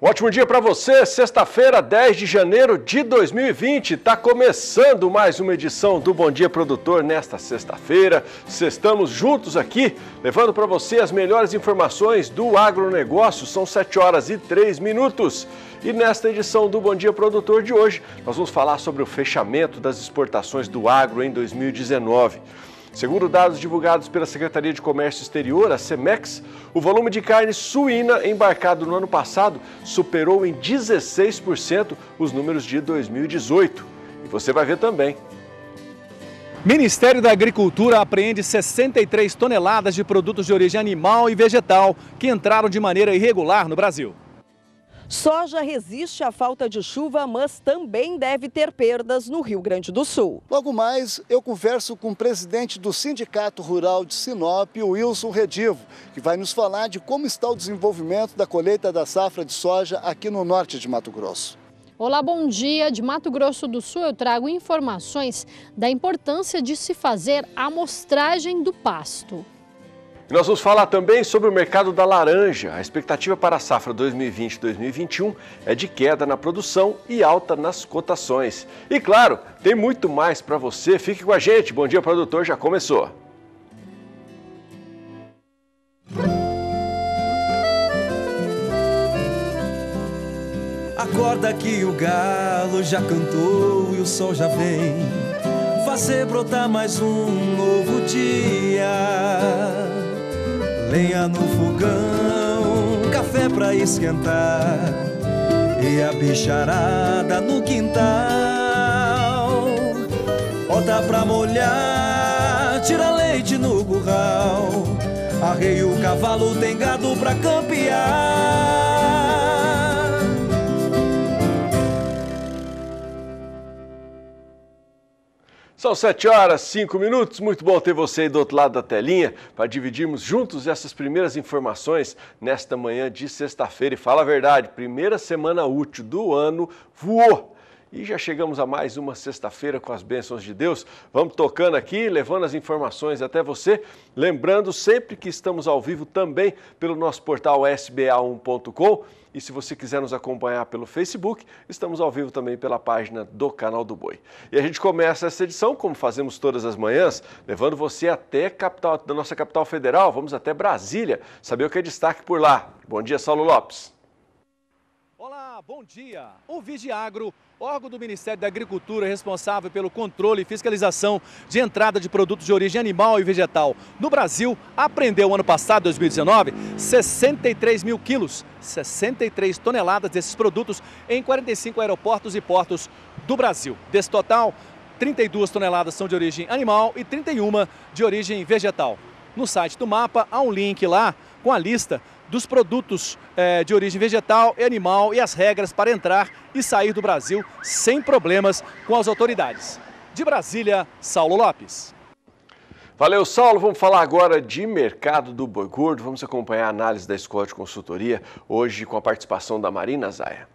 Um ótimo dia para você, sexta-feira, 10 de janeiro de 2020. Está começando mais uma edição do Bom Dia Produtor nesta sexta-feira. Estamos juntos aqui, levando para você as melhores informações do agronegócio. São 7 horas e 3 minutos. E nesta edição do Bom Dia Produtor de hoje, nós vamos falar sobre o fechamento das exportações do agro em 2019. Segundo dados divulgados pela Secretaria de Comércio Exterior, a Cemex, o volume de carne suína embarcado no ano passado superou em 16% os números de 2018. E você vai ver também. Ministério da Agricultura apreende 63 toneladas de produtos de origem animal e vegetal que entraram de maneira irregular no Brasil. Soja resiste à falta de chuva, mas também deve ter perdas no Rio Grande do Sul. Logo mais, eu converso com o presidente do Sindicato Rural de Sinop, o Wilson Redivo, que vai nos falar de como está o desenvolvimento da colheita da safra de soja aqui no norte de Mato Grosso. Olá, bom dia. De Mato Grosso do Sul eu trago informações da importância de se fazer a amostragem do pasto. Nós vamos falar também sobre o mercado da laranja. A expectativa para a safra 2020-2021 é de queda na produção e alta nas cotações. E claro, tem muito mais para você. Fique com a gente. Bom Dia Produtor já começou. Acorda que o galo já cantou e o sol já vem fazer brotar mais um novo dia. Lenha no fogão, café pra esquentar e a bicharada no quintal. Bota pra molhar, tira leite no curral. Arreia o cavalo, tem gado pra campear. São 7 horas, 5 minutos, muito bom ter você aí do outro lado da telinha para dividirmos juntos essas primeiras informações nesta manhã de sexta-feira. E fala a verdade, primeira semana útil do ano voou! E já chegamos a mais uma sexta-feira com as bênçãos de Deus. Vamos tocando aqui, levando as informações até você. Lembrando sempre que estamos ao vivo também pelo nosso portal sba1.com. E se você quiser nos acompanhar pelo Facebook, estamos ao vivo também pela página do Canal do Boi. E a gente começa essa edição, como fazemos todas as manhãs, levando você até da nossa capital federal. Vamos até Brasília, saber o que é destaque por lá. Bom dia, Saulo Lopes. Olá, bom dia. O Vigiagro, órgão do Ministério da Agricultura responsável pelo controle e fiscalização de entrada de produtos de origem animal e vegetal no Brasil, apreendeu ano passado, 2019, 63 mil quilos, 63 toneladas desses produtos em 45 aeroportos e portos do Brasil. Desse total, 32 toneladas são de origem animal e 31 de origem vegetal. No site do MAPA há um link lá com a lista dos produtos de origem vegetal e animal e as regras para entrar e sair do Brasil sem problemas com as autoridades. De Brasília, Saulo Lopes. Valeu, Saulo. Vamos falar agora de mercado do boi gordo. Vamos acompanhar a análise da Escola de Consultoria, hoje com a participação da Marina Zaia.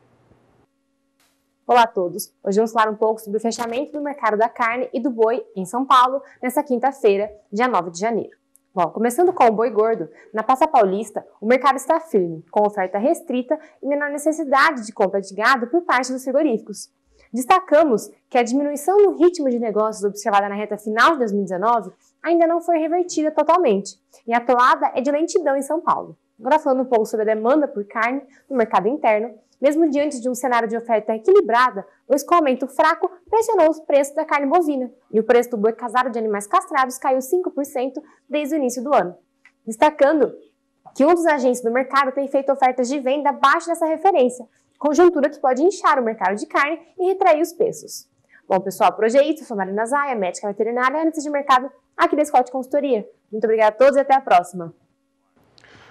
Olá a todos. Hoje vamos falar um pouco sobre o fechamento do mercado da carne e do boi em São Paulo, nesta quinta-feira, dia 9 de janeiro. Bom, começando com o boi gordo, na Praça Paulista, o mercado está firme, com oferta restrita e menor necessidade de compra de gado por parte dos frigoríficos. Destacamos que a diminuição no ritmo de negócios observada na reta final de 2019 ainda não foi revertida totalmente, e a toada é de lentidão em São Paulo. Agora falando um pouco sobre a demanda por carne no mercado interno, mesmo diante de um cenário de oferta equilibrada, o escoamento fraco pressionou os preços da carne bovina e o preço do boi casado de animais castrados caiu 5% desde o início do ano. Destacando que um dos agentes do mercado tem feito ofertas de venda abaixo dessa referência, conjuntura que pode inchar o mercado de carne e retrair os preços. Bom, pessoal, por hoje é isso. Eu sou Marina Zaia, médica veterinária e analista de mercado aqui da Escola de Consultoria. Muito obrigada a todos e até a próxima.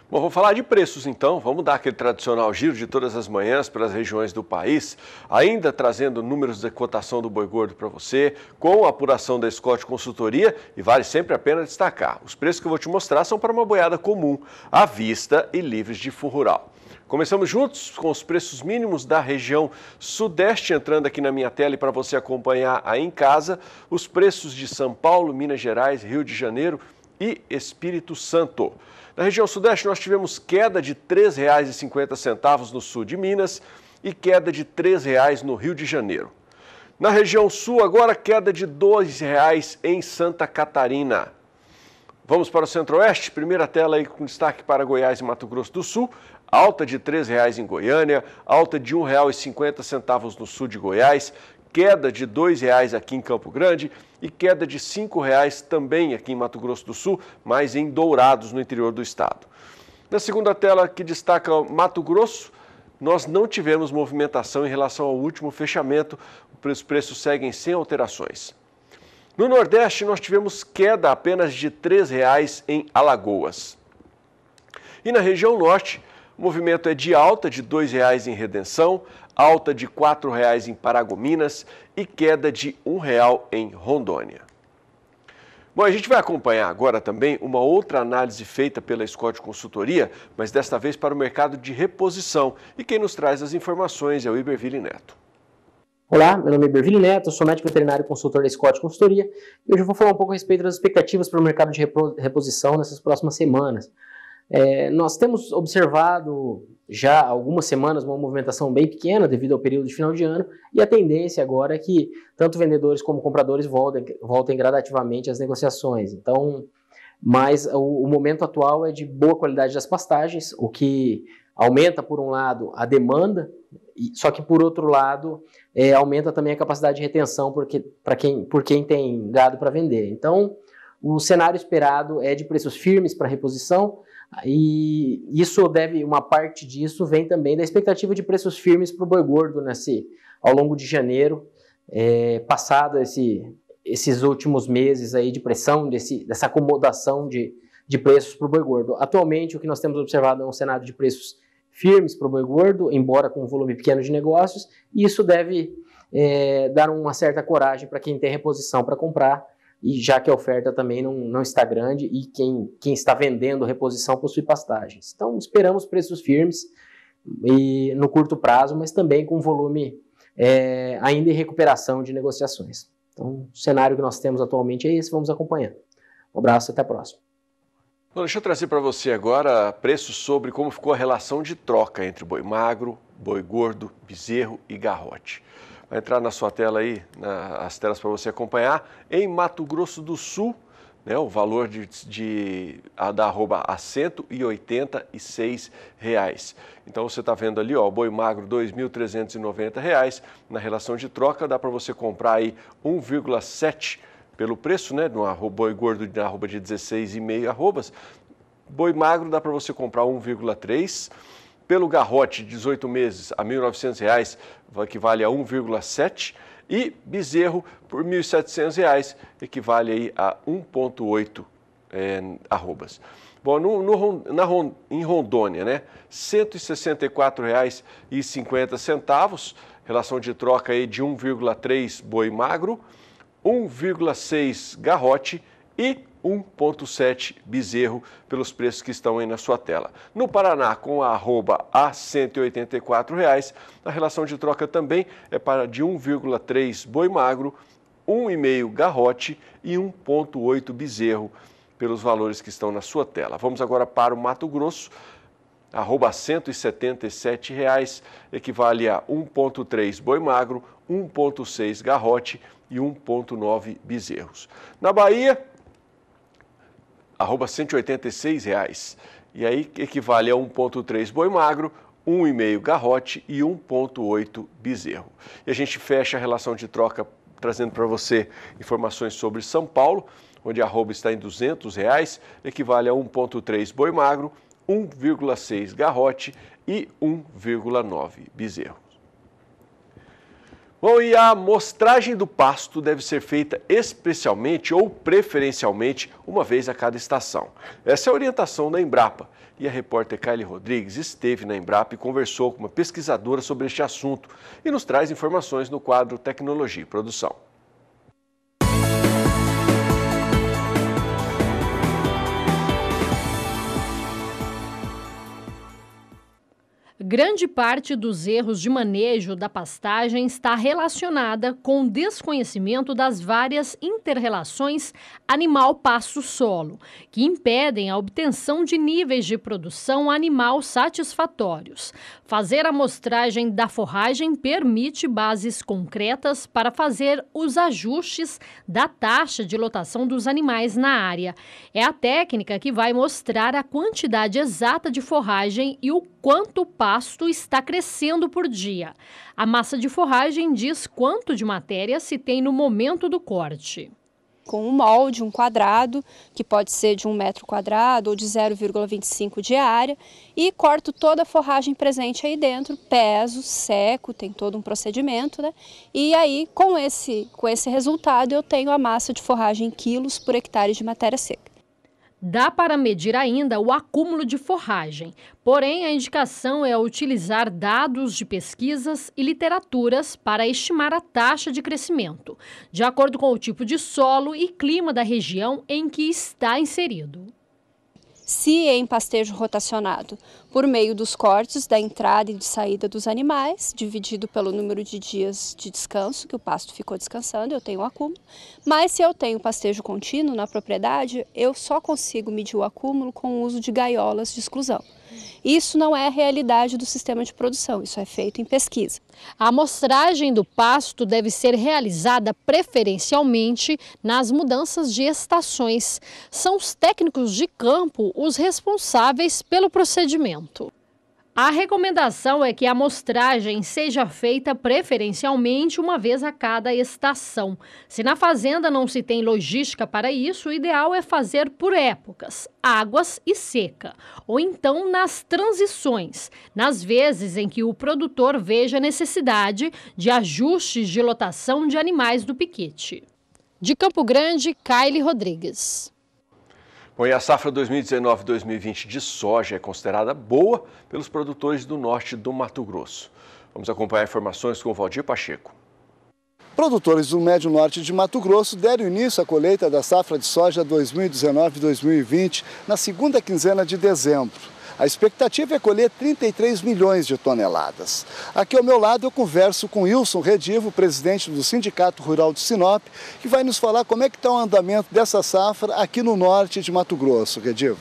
Bom, vamos falar de preços então, vamos dar aquele tradicional giro de todas as manhãs pelas regiões do país, ainda trazendo números de cotação do boi gordo para você, com a apuração da Escola de Consultoria, e vale sempre a pena destacar, os preços que eu vou te mostrar são para uma boiada comum, à vista e livres de furo rural. Começamos juntos com os preços mínimos da região sudeste, entrando aqui na minha tela e para você acompanhar aí em casa, os preços de São Paulo, Minas Gerais, Rio de Janeiro e Espírito Santo. Na região sudeste, nós tivemos queda de R$ 3,50 no sul de Minas e queda de R$ 3,00 no Rio de Janeiro. Na região sul, agora, queda de R$ 2,00 em Santa Catarina. Vamos para o centro-oeste, primeira tela aí com destaque para Goiás e Mato Grosso do Sul. Alta de R$ 3,00 em Goiânia, alta de R$ 1,50 no sul de Goiás, queda de R$ 2,00 aqui em Campo Grande e queda de R$ 5,00 também aqui em Mato Grosso do Sul, mas em Dourados, no interior do estado. Na segunda tela, que destaca Mato Grosso, nós não tivemos movimentação em relação ao último fechamento, os preços seguem sem alterações. No Nordeste, nós tivemos queda apenas de R$ 3,00 em Alagoas. E na região Norte, o movimento é de alta de R$ 2,00 em Redenção, alta de R$ 4,00 em Paragominas e queda de R$ 1,00 em Rondônia. Bom, a gente vai acompanhar agora também uma outra análise feita pela Scott Consultoria, mas desta vez para o mercado de reposição. E quem nos traz as informações é o Iberville Neto. Olá, meu nome é Iberville Neto, sou médico veterinário e consultor da Scott Consultoria e hoje eu vou falar um pouco a respeito das expectativas para o mercado de reposição nessas próximas semanas. Nós temos observado já há algumas semanas uma movimentação bem pequena devido ao período de final de ano e a tendência agora é que tanto vendedores como compradores voltem gradativamente às negociações. Então, mas o momento atual é de boa qualidade das pastagens, o que aumenta por um lado a demanda, só que por outro lado aumenta também a capacidade de retenção por quem tem gado para vender. Então, o cenário esperado é de preços firmes para reposição. E uma parte disso vem também da expectativa de preços firmes para o boi gordo ao longo de janeiro, passado esses últimos meses aí de pressão, dessa acomodação de preços para o boi gordo. Atualmente, o que nós temos observado é um cenário de preços firmes para o boi gordo, embora com um volume pequeno de negócios, e isso deve dar uma certa coragem para quem tem reposição para comprar, e já que a oferta também não está grande e quem está vendendo reposição possui pastagens. Então, esperamos preços firmes e no curto prazo, mas também com volume ainda em recuperação de negociações. Então, o cenário que nós temos atualmente é esse, vamos acompanhando. Um abraço, até a próxima. Bom, deixa eu trazer para você agora preços sobre como ficou a relação de troca entre boi magro, boi gordo, bezerro e garrote. Vai entrar na sua tela aí, as telas para você acompanhar. Em Mato Grosso do Sul, né, o valor da arroba a R$ 186. Então você está vendo ali, ó, boi magro R$ 2.390. Na relação de troca dá para você comprar aí 1,7 pelo preço, né, de um boi gordo na arroba de 16,5 arrobas. Boi magro dá para você comprar 1,3. Pelo garrote, 18 meses a R$ 1.900, equivale a 1,7. E bezerro, por R$ 1.700, equivale aí a 1,8 arrobas. Bom, em Rondônia, né, R$ 164,50, relação de troca aí de 1,3 boi magro, 1,6 garrote e 1,7 bezerro pelos preços que estão aí na sua tela. No Paraná, com a arroba a R$ 184, a relação de troca também é de 1,3 boi magro, 1,5 garrote e 1,8 bezerro pelos valores que estão na sua tela. Vamos agora para o Mato Grosso. Arroba R$ 177, equivale a 1,3 boi magro, 1,6 garrote e 1,9 bezerros. Na Bahia, arroba R$ 186, e aí equivale a 1,3 boi magro, 1,5 garrote e 1,8 bezerro. E a gente fecha a relação de troca trazendo para você informações sobre São Paulo, onde a arroba está em R$ 200, equivale a 1,3 boi magro, 1,6 garrote e 1,9 bezerro. Bom, e a amostragem do pasto deve ser feita especialmente ou preferencialmente uma vez a cada estação. Essa é a orientação da Embrapa. E a repórter Kylie Rodrigues esteve na Embrapa e conversou com uma pesquisadora sobre este assunto e nos traz informações no quadro Tecnologia e Produção. Grande parte dos erros de manejo da pastagem está relacionada com o desconhecimento das várias inter-relações animal-pasto-solo, que impedem a obtenção de níveis de produção animal satisfatórios. Fazer a amostragem da forragem permite bases concretas para fazer os ajustes da taxa de lotação dos animais na área. É a técnica que vai mostrar a quantidade exata de forragem e o quanto o pasto está crescendo por dia. A massa de forragem diz quanto de matéria se tem no momento do corte. Com um molde, um quadrado, que pode ser de 1 metro quadrado ou de 0,25 de área, e corto toda a forragem presente aí dentro, peso, seco, tem todo um procedimento, né? E aí, com esse resultado, eu tenho a massa de forragem em quilos por hectare de matéria seca. Dá para medir ainda o acúmulo de forragem, porém a indicação é utilizar dados de pesquisas e literaturas para estimar a taxa de crescimento, de acordo com o tipo de solo e clima da região em que está inserido. Se em pastejo rotacionado, por meio dos cortes da entrada e de saída dos animais, dividido pelo número de dias de descanso que o pasto ficou descansando, eu tenho um acúmulo. Mas se eu tenho pastejo contínuo na propriedade, eu só consigo medir o acúmulo com o uso de gaiolas de exclusão. Isso não é a realidade do sistema de produção, isso é feito em pesquisa. A amostragem do pasto deve ser realizada preferencialmente nas mudanças de estações. São os técnicos de campo os responsáveis pelo procedimento. A recomendação é que a amostragem seja feita preferencialmente uma vez a cada estação. Se na fazenda não se tem logística para isso, o ideal é fazer por épocas, águas e seca, ou então nas transições, nas vezes em que o produtor veja necessidade de ajustes de lotação de animais do piquete. De Campo Grande, Kaile Rodrigues. Bom, e a safra 2019-2020 de soja é considerada boa pelos produtores do norte do Mato Grosso. Vamos acompanhar informações com o Valdir Pacheco. Produtores do Médio Norte de Mato Grosso deram início à colheita da safra de soja 2019-2020 na segunda quinzena de dezembro. A expectativa é colher 33 milhões de toneladas. Aqui ao meu lado eu converso com Wilson Redivo, presidente do Sindicato Rural de Sinop, que vai nos falar como é que está o andamento dessa safra aqui no norte de Mato Grosso. Redivo.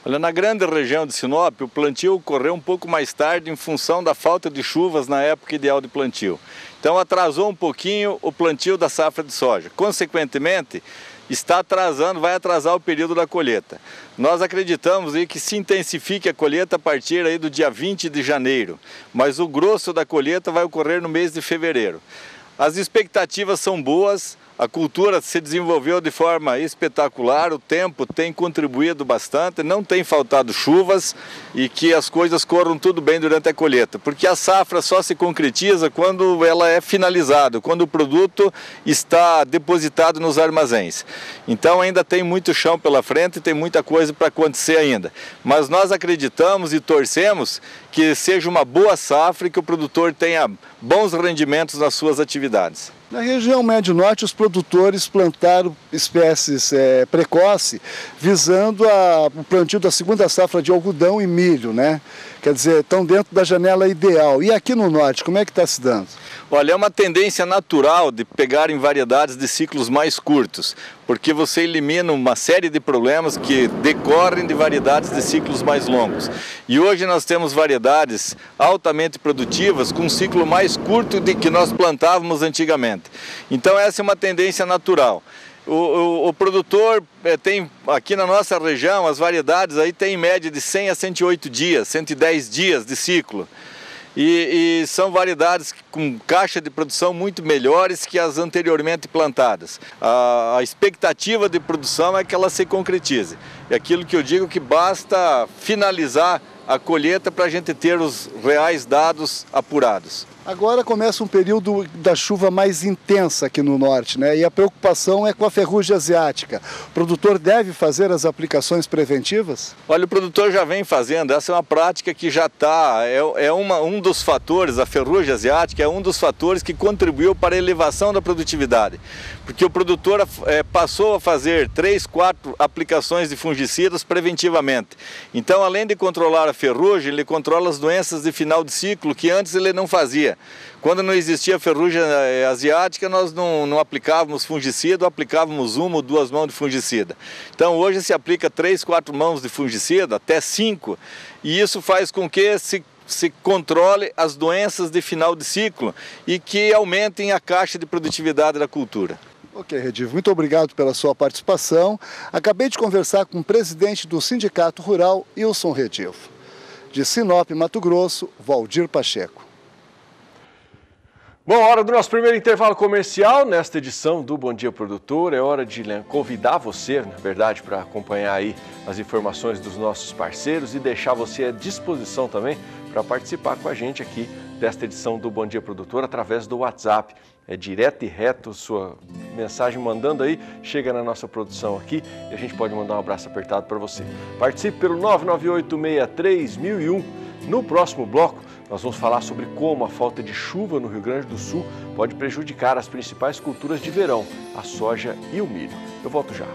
Olha, na grande região de Sinop, o plantio ocorreu um pouco mais tarde em função da falta de chuvas na época ideal de plantio. Então atrasou um pouquinho o plantio da safra de soja. Consequentemente, vai atrasar o período da colheita. Nós acreditamos aí que se intensifique a colheita a partir aí do dia 20 de janeiro, mas o grosso da colheita vai ocorrer no mês de fevereiro. As expectativas são boas, a cultura se desenvolveu de forma espetacular, o tempo tem contribuído bastante, não tem faltado chuvas e que as coisas corram tudo bem durante a colheita, porque a safra só se concretiza quando ela é finalizada, quando o produto está depositado nos armazéns. Então ainda tem muito chão pela frente, tem muita coisa para acontecer ainda. Mas nós acreditamos e torcemos que seja uma boa safra e que o produtor tenha bons rendimentos nas suas atividades. Na região Médio-Norte, os produtores plantaram espécies precoce, visando o plantio da segunda safra de algodão e milho, né? Quer dizer, estão dentro da janela ideal. E aqui no Norte, como é que está se dando? Olha, é uma tendência natural de pegarem variedades de ciclos mais curtos, porque você elimina uma série de problemas que decorrem de variedades de ciclos mais longos. E hoje nós temos variedades altamente produtivas com um ciclo mais curto do que nós plantávamos antigamente. Então essa é uma tendência natural. O produtor tem, aqui na nossa região, as variedades aí tem em média de 100 a 108 dias, 110 dias de ciclo. E são variedades com caixa de produção muito melhores que as anteriormente plantadas. A expectativa de produção é que ela se concretize. É aquilo que eu digo que basta finalizar a colheita para a gente ter os reais dados apurados. Agora começa um período da chuva mais intensa aqui no norte, né? E a preocupação é com a ferrugem asiática. O produtor deve fazer as aplicações preventivas? Olha, o produtor já vem fazendo, essa é uma prática que já está, um dos fatores, a ferrugem asiática é um dos fatores que contribuiu para a elevação da produtividade. porque o produtor passou a fazer 3, 4 aplicações de fungicidas preventivamente. Então, além de controlar a ferrugem, ele controla as doenças de final de ciclo que antes ele não fazia. Quando não existia ferrugem asiática, nós não aplicávamos fungicida, aplicávamos 1 ou 2 mãos de fungicida. Então, hoje se aplica 3, 4 mãos de fungicida, até 5, e isso faz com que se controle as doenças de final de ciclo e que aumentem a caixa de produtividade da cultura. Ok, Redivo, muito obrigado pela sua participação. Acabei de conversar com o presidente do Sindicato Rural, Wilson Redivo. De Sinop, Mato Grosso, Valdir Pacheco. Bom, hora do nosso primeiro intervalo comercial nesta edição do Bom Dia Produtor. É hora de convidar você, na verdade, para acompanhar aí as informações dos nossos parceiros e deixar você à disposição também para participar com a gente aqui desta edição do Bom Dia Produtor através do WhatsApp. É direto e reto, sua mensagem mandando aí, chega na nossa produção aqui e a gente pode mandar um abraço apertado para você. Participe pelo 998631001. No próximo bloco, nós vamos falar sobre como a falta de chuva no Rio Grande do Sul pode prejudicar as principais culturas de verão, a soja e o milho. Eu volto já.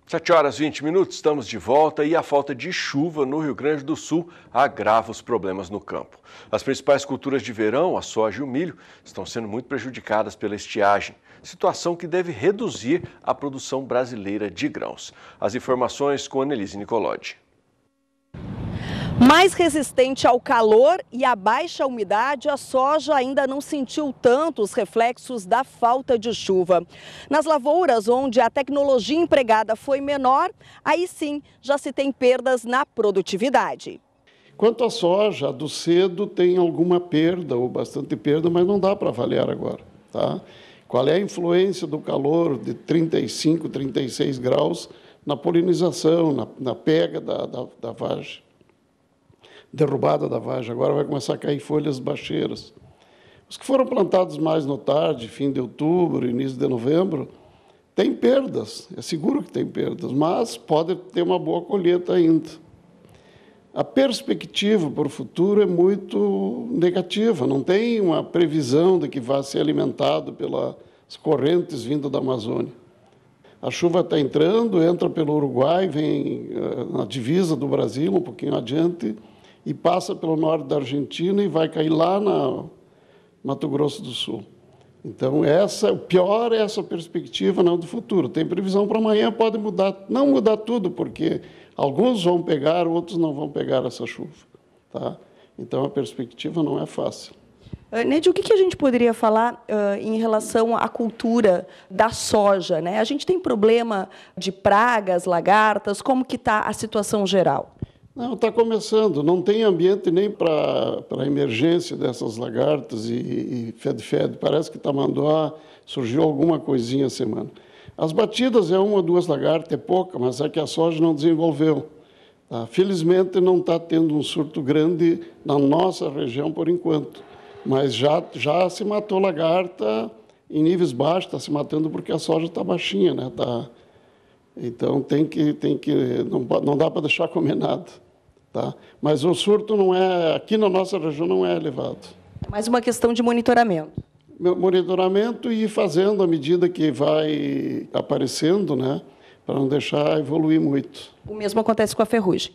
Sete horas e 20 minutos, estamos de volta e a falta de chuva no Rio Grande do Sul agrava os problemas no campo. As principais culturas de verão, a soja e o milho, estão sendo muito prejudicadas pela estiagem, situação que deve reduzir a produção brasileira de grãos. As informações com Annelise Nicolodi. Mais resistente ao calor e à baixa umidade, a soja ainda não sentiu tanto os reflexos da falta de chuva. Nas lavouras onde a tecnologia empregada foi menor, aí sim já se tem perdas na produtividade. Quanto à soja, a do cedo tem alguma perda, ou bastante perda, mas não dá para avaliar agora. Tá? Qual é a influência do calor de 35, 36 graus na polinização, na pega da vagem? Derrubada da vagem, agora vai começar a cair folhas bacheiras. Os que foram plantados mais no tarde, fim de outubro, início de novembro, tem perdas, é seguro que tem perdas, mas pode ter uma boa colheita ainda. A perspectiva para o futuro é muito negativa, não tem uma previsão de que vá ser alimentado pelas correntes vindo da Amazônia. A chuva está entrando, entra pelo Uruguai, vem na divisa do Brasil, um pouquinho adiante, e passa pelo norte da Argentina e vai cair lá na Mato Grosso do Sul. Então, o pior é essa perspectiva não do futuro. Tem previsão para amanhã, pode mudar, não mudar tudo, porque alguns vão pegar, outros não vão pegar essa chuva. Tá? Então, a perspectiva não é fácil. Neide, o que a gente poderia falar em relação à cultura da soja, né? A gente tem problema de pragas, lagartas, como que está a situação geral? Não, está começando, não tem ambiente nem para a emergência dessas lagartas e fed-fed. Parece que Tamanduá surgiu alguma coisinha a semana. As batidas é 1 ou 2 lagartas, é pouca, mas é que a soja não desenvolveu. Tá? Felizmente não está tendo um surto grande na nossa região por enquanto, mas já se matou lagarta em níveis baixos, está se matando porque a soja está baixinha, né? Então não dá para deixar comer nada. Tá? Mas o surto não é, aqui na nossa região não é elevado. É mais uma questão de monitoramento. Monitoramento e na medida que vai aparecendo, né, para não deixar evoluir muito. O mesmo acontece com a ferrugem.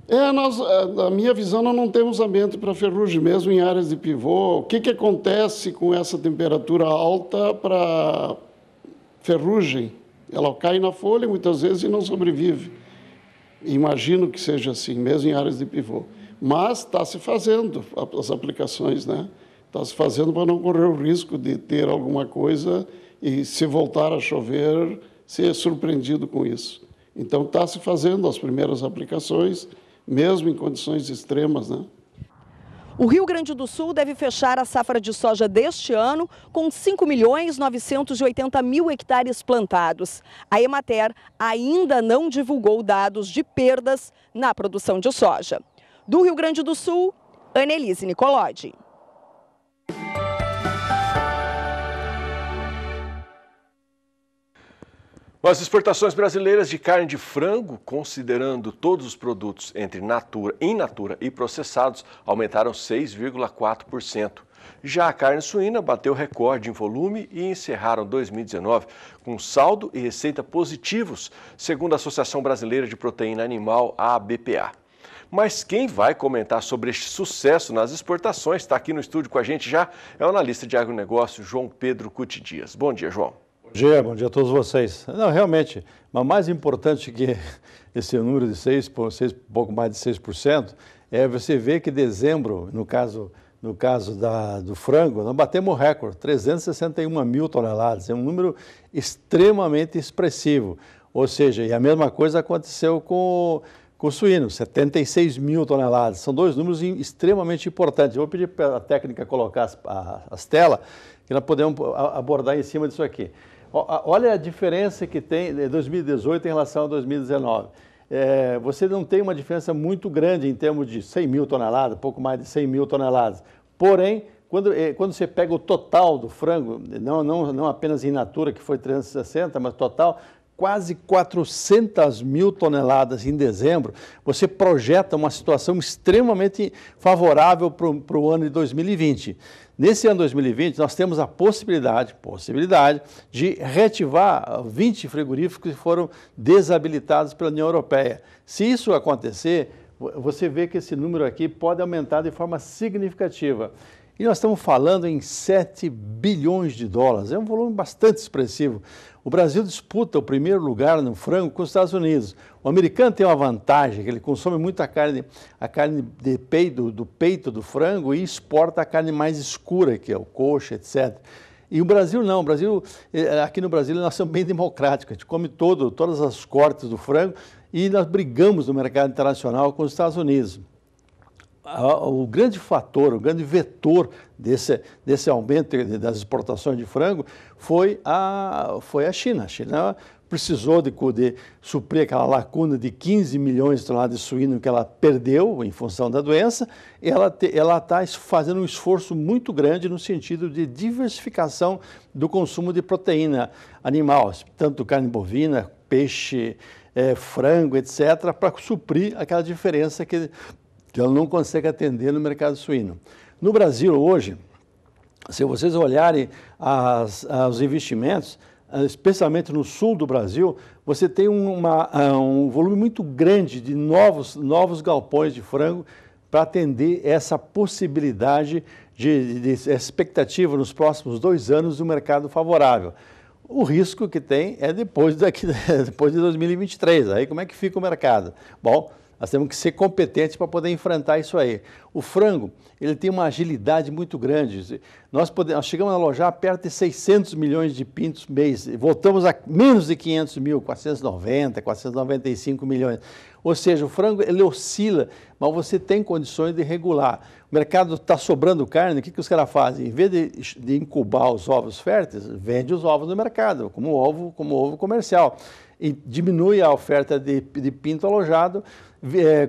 Na minha visão, nós não temos ambiente para ferrugem, mesmo em áreas de pivô. O que acontece com essa temperatura alta para ferrugem? Ela cai na folha muitas vezes e não sobrevive. Imagino que seja assim, mesmo em áreas de pivô. Mas está se fazendo as aplicações, né? Está se fazendo para não correr o risco de ter alguma coisa e, se voltar a chover, ser surpreendido com isso. Então, está se fazendo as primeiras aplicações, mesmo em condições extremas, né? O Rio Grande do Sul deve fechar a safra de soja deste ano com 5.980.000 hectares plantados. A Emater ainda não divulgou dados de perdas na produção de soja. Do Rio Grande do Sul, Annelise Nicolodi. As exportações brasileiras de carne de frango, considerando todos os produtos entre in natura e processados, aumentaram 6,4%. Já a carne suína bateu recorde em volume e encerraram 2019 com saldo e receita positivos, segundo a Associação Brasileira de Proteína Animal, a ABPA. Mas quem vai comentar sobre este sucesso nas exportações, está aqui no estúdio com a gente já, é o analista de agronegócio João Pedro Cuti Dias. Bom dia, João. Bom dia a todos vocês. Não, realmente, mas mais importante que esse número de 6, pouco mais de 6%, é você ver que dezembro, no caso do frango, nós batemos o recorde, 361 mil toneladas, é um número extremamente expressivo. Ou seja, e a mesma coisa aconteceu com o suíno, 76 mil toneladas. São dois números extremamente importantes. Eu vou pedir para a técnica colocar as telas, que nós podemos abordar em cima disso aqui. Olha a diferença que tem de 2018 em relação a 2019. Você não tem uma diferença muito grande em termos de 100 mil toneladas, pouco mais de 100 mil toneladas. Porém, quando você pega o total do frango, não apenas in natura, que foi 360, mas total, quase 400 mil toneladas em dezembro, você projeta uma situação extremamente favorável para o ano de 2020. Nesse ano 2020, nós temos a possibilidade de reativar 20 frigoríficos que foram desabilitados pela União Europeia. Se isso acontecer, você vê que esse número aqui pode aumentar de forma significativa. E nós estamos falando em 7 bilhões de dólares, é um volume bastante expressivo. O Brasil disputa o primeiro lugar no frango com os Estados Unidos. O americano tem uma vantagem, que ele consome muito a carne do peito do frango e exporta a carne mais escura, que é o coxa, etc. E o Brasil não, aqui no Brasil nós somos bem democráticos, a gente come todas as cortes do frango e nós brigamos no mercado internacional com os Estados Unidos. O grande fator, o grande vetor desse aumento das exportações de frango foi a China. A China precisou de suprir aquela lacuna de 15 milhões de toneladas de suíno que ela perdeu em função da doença, e ela está fazendo um esforço muito grande no sentido de diversificação do consumo de proteína animal, tanto carne bovina, peixe, frango, etc., para suprir aquela diferença que ela não consegue atender no mercado suíno. No Brasil hoje, se vocês olharem os investimentos, especialmente no sul do Brasil, você tem um volume muito grande de novos galpões de frango para atender essa possibilidade de expectativa nos próximos 2 anos do mercado favorável. O risco que tem é depois de 2023, aí como é que fica o mercado? Bom, nós temos que ser competentes para poder enfrentar isso aí. O frango, ele tem uma agilidade muito grande. Nós chegamos a alojar perto de 600 milhões de pintos mês. Voltamos a menos de 500 mil, 490, 495 milhões. Ou seja, o frango, ele oscila, mas você tem condições de regular. O mercado está sobrando carne, o que os caras fazem? Em vez de incubar os ovos férteis, vende os ovos no mercado, como ovo comercial. E diminui a oferta de pinto alojado,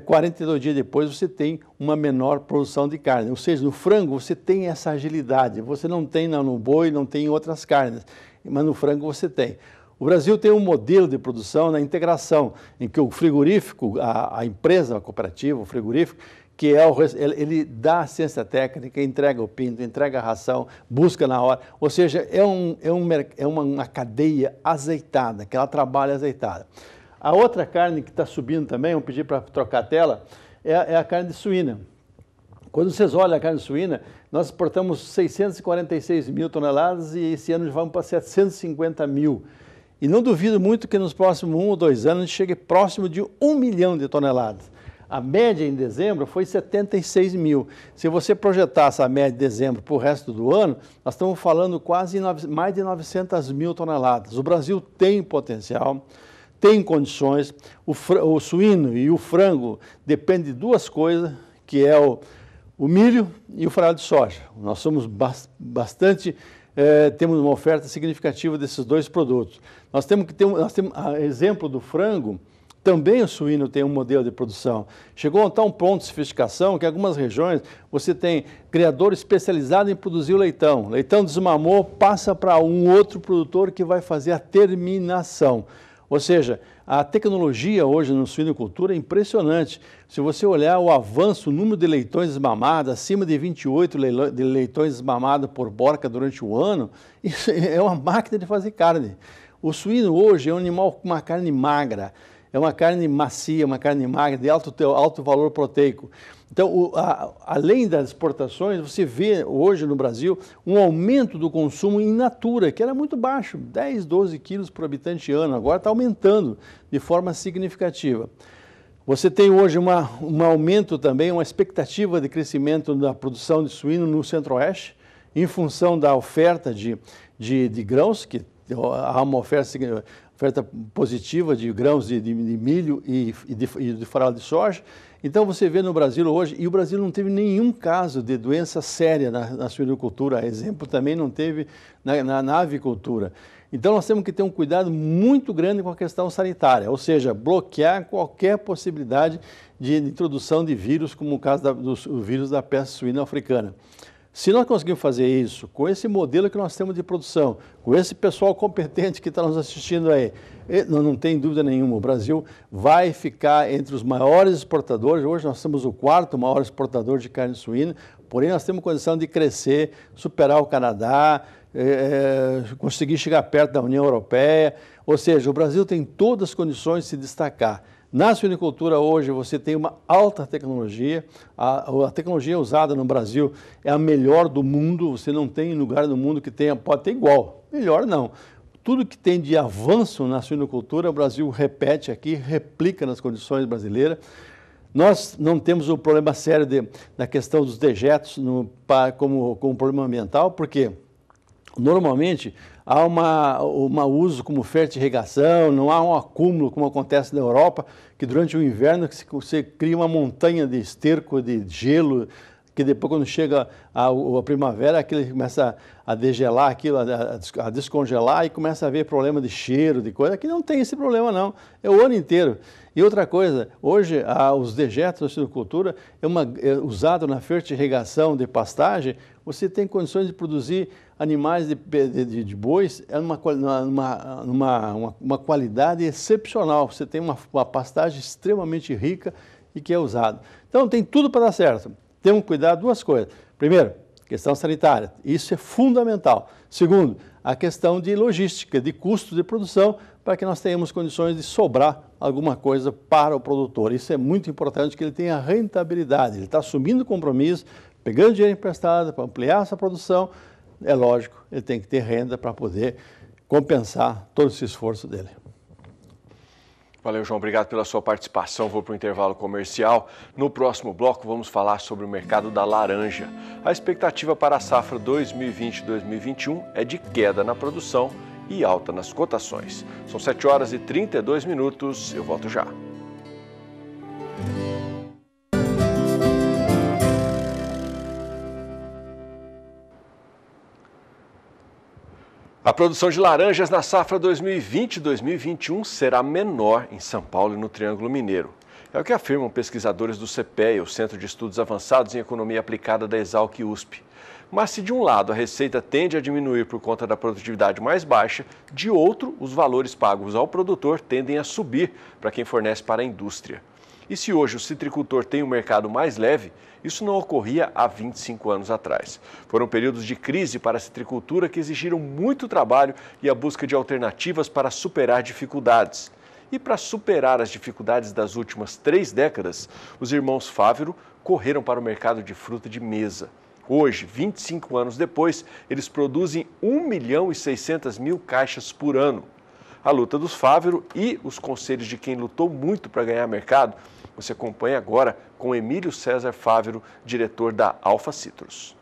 42 dias depois você tem uma menor produção de carne. Ou seja, no frango você tem essa agilidade, você não tem no boi, não tem em outras carnes, mas no frango você tem. O Brasil tem um modelo de produção na integração, em que o frigorífico, a empresa, a cooperativa, o frigorífico, que ele dá assistência técnica, entrega o pinto, entrega a ração, busca na hora. Ou seja, é uma cadeia azeitada, que ela trabalha azeitada. A outra carne que está subindo também, vou pedir para trocar a tela, é a carne suína. Quando vocês olham a carne suína, nós exportamos 646 mil toneladas e esse ano vamos para 750 mil. E não duvido muito que nos próximos 1 ou 2 anos a gente chegue próximo de 1 milhão de toneladas. A média em dezembro foi 76 mil. Se você projetar essa média de dezembro para o resto do ano, nós estamos falando mais de 900 mil toneladas. O Brasil tem potencial, tem condições. O suíno e o frango dependem de 2 coisas, que é o milho e o farelo de soja. Nós somos temos uma oferta significativa desses 2 produtos. Nós temos exemplo do frango, Também o suíno tem um modelo de produção. Chegou a um ponto de sofisticação que em algumas regiões você tem criador especializado em produzir o leitão. Leitão desmamou, passa para um outro produtor que vai fazer a terminação. Ou seja, a tecnologia hoje no suinocultura é impressionante. Se você olhar o avanço, o número de leitões desmamados, acima de 28 leitões desmamados por porca durante o ano, isso é uma máquina de fazer carne. O suíno hoje é um animal com uma carne magra. É uma carne macia, uma carne magra, de alto valor proteico. Então, além das exportações, você vê hoje no Brasil um aumento do consumo in natura, que era muito baixo, 10, 12 quilos por habitante ano, agora está aumentando de forma significativa. Você tem hoje um aumento também, uma expectativa de crescimento da produção de suíno no Centro-Oeste, em função da oferta de grãos, que há uma oferta positiva de grãos de milho e de farelo de soja. Então você vê no Brasil hoje, e o Brasil não teve nenhum caso de doença séria na suinocultura, exemplo também não teve na avicultura. Então nós temos que ter um cuidado muito grande com a questão sanitária, ou seja, bloquear qualquer possibilidade de introdução de vírus, como o caso do vírus da peste suína africana. Se nós conseguirmos fazer isso, com esse modelo que nós temos de produção, com esse pessoal competente que está nos assistindo aí, não tem dúvida nenhuma, o Brasil vai ficar entre os maiores exportadores. Hoje nós somos o 4º maior exportador de carne suína, porém nós temos condição de crescer, superar o Canadá, conseguir chegar perto da União Europeia, ou seja, o Brasil tem todas as condições de se destacar. Na suinocultura hoje você tem uma alta tecnologia, a tecnologia usada no Brasil é a melhor do mundo, você não tem lugar no mundo que tenha, pode ter igual, melhor não. Tudo que tem de avanço na suinocultura, o Brasil repete aqui, replica nas condições brasileiras. Nós não temos o problema sério da questão dos dejetos como problema ambiental, porque normalmente há um uso como fertirrigação, não há um acúmulo como acontece na Europa, que durante o inverno você cria uma montanha de esterco, de gelo, que depois quando chega a primavera, aquilo começa a degelar, aquilo, a descongelar e começa a haver problema de cheiro, de coisa. Aqui não tem esse problema não, é o ano inteiro. E outra coisa, hoje os dejetos da suinocultura usado na fertirrigação de pastagem, você tem condições de produzir animais de bois uma qualidade excepcional. Você tem uma pastagem extremamente rica e que é usada. Então tem tudo para dar certo. Temos que cuidar de duas coisas. Primeiro, questão sanitária, isso é fundamental. Segundo, a questão de logística, de custo de produção, para que nós tenhamos condições de sobrar alguma coisa para o produtor. Isso é muito importante, que ele tenha rentabilidade. Ele está assumindo compromisso, pegando dinheiro emprestado para ampliar essa produção. É lógico, ele tem que ter renda para poder compensar todo esse esforço dele. Valeu, João. Obrigado pela sua participação. Vou para o intervalo comercial. No próximo bloco, vamos falar sobre o mercado da laranja. A expectativa para a safra 2020-2021 é de queda na produção e alta nas cotações. São 7h32. Eu volto já. A produção de laranjas na safra 2020-2021 será menor em São Paulo e no Triângulo Mineiro. É o que afirmam pesquisadores do CEPEA, o Centro de Estudos Avançados em Economia Aplicada da Exalc-USP. Mas se de um lado a receita tende a diminuir por conta da produtividade mais baixa, de outro, os valores pagos ao produtor tendem a subir para quem fornece para a indústria. E se hoje o citricultor tem um mercado mais leve, isso não ocorria há 25 anos atrás. Foram períodos de crise para a citricultura que exigiram muito trabalho e a busca de alternativas para superar dificuldades. E para superar as dificuldades das últimas 3 décadas, os irmãos Fávero correram para o mercado de fruta de mesa. Hoje, 25 anos depois, eles produzem 1.600.000 caixas por ano. A luta dos Fávero e os conselhos de quem lutou muito para ganhar mercado, você acompanha agora com Emílio César Fávero, diretor da Alfa Citrus.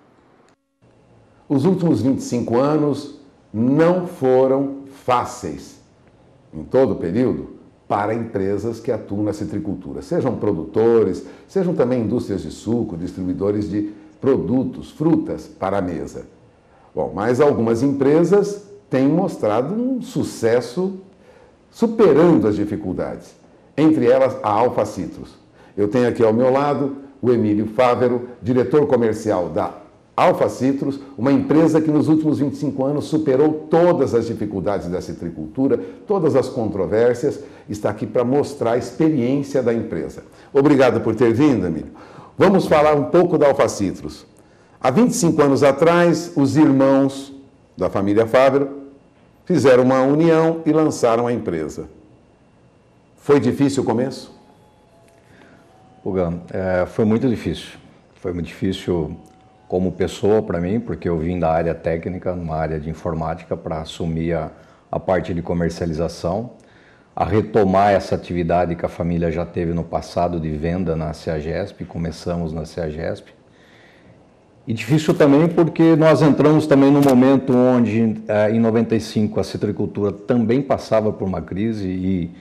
Os últimos 25 anos não foram fáceis, em todo o período, para empresas que atuam na citricultura. Sejam produtores, sejam também indústrias de suco, distribuidores de produtos, frutas para a mesa. Bom, mas algumas empresas têm mostrado um sucesso superando as dificuldades. entre elas a Alfa Citrus. Eu tenho aqui ao meu lado o Emílio Fávero, diretor comercial da Alfa Citrus, uma empresa que nos últimos 25 anos superou todas as dificuldades da citricultura, todas as controvérsias, está aqui para mostrar a experiência da empresa. Obrigado por ter vindo, Emílio. Vamos falar um pouco da Alfa Citrus. Há 25 anos atrás, os irmãos da família Fávero fizeram uma união e lançaram a empresa. Foi difícil o começo? Pugão, foi muito difícil. Foi muito difícil como pessoa para mim, porque eu vim da área técnica, numa área de informática, para assumir a parte de comercialização, a retomar essa atividade que a família já teve no passado de venda na CEAGESP, começamos na CEAGESP. E difícil também porque nós entramos também num momento onde, em 95, a citricultura também passava por uma crise e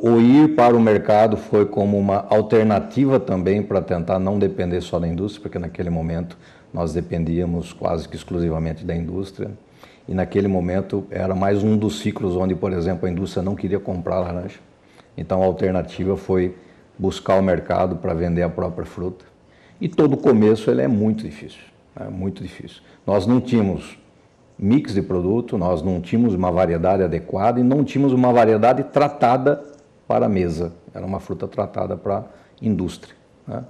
o ir para o mercado foi como uma alternativa também para tentar não depender só da indústria, porque naquele momento nós dependíamos quase que exclusivamente da indústria. E naquele momento era mais um dos ciclos onde, por exemplo, a indústria não queria comprar laranja. Então a alternativa foi buscar o mercado para vender a própria fruta. E todo o começo ele é muito difícil, muito difícil. Nós não tínhamos mix de produto, nós não tínhamos uma variedade adequada e não tínhamos uma variedade tratada para a mesa. Era uma fruta tratada para a indústria, né?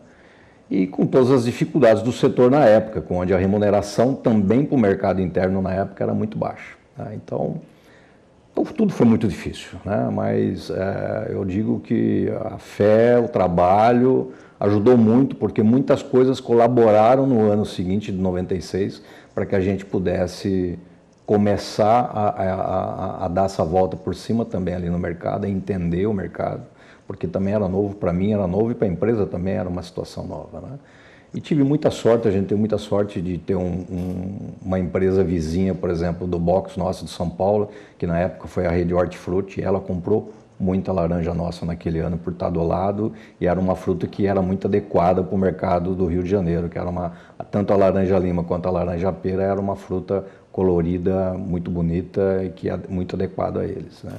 E com todas as dificuldades do setor na época, onde a remuneração também para o mercado interno na época era muito baixa, né? Então tudo foi muito difícil, né? Mas eu digo que a fé, o trabalho ajudou muito, porque muitas coisas colaboraram no ano seguinte, de 96, para que a gente pudesse começar a dar essa volta por cima também ali no mercado, a entender o mercado, porque também era novo para mim, era novo e para a empresa também era uma situação nova, né? E tive muita sorte, a gente teve muita sorte de ter uma empresa vizinha, por exemplo, do box nosso de São Paulo, que na época foi a Rede Hortifruti, e ela comprou muita laranja nossa naquele ano por estar do lado, e era uma fruta que era muito adequada para o mercado do Rio de Janeiro, que era tanto a laranja lima quanto a laranja pera era uma fruta colorida, muito bonita e que é muito adequada a eles, né?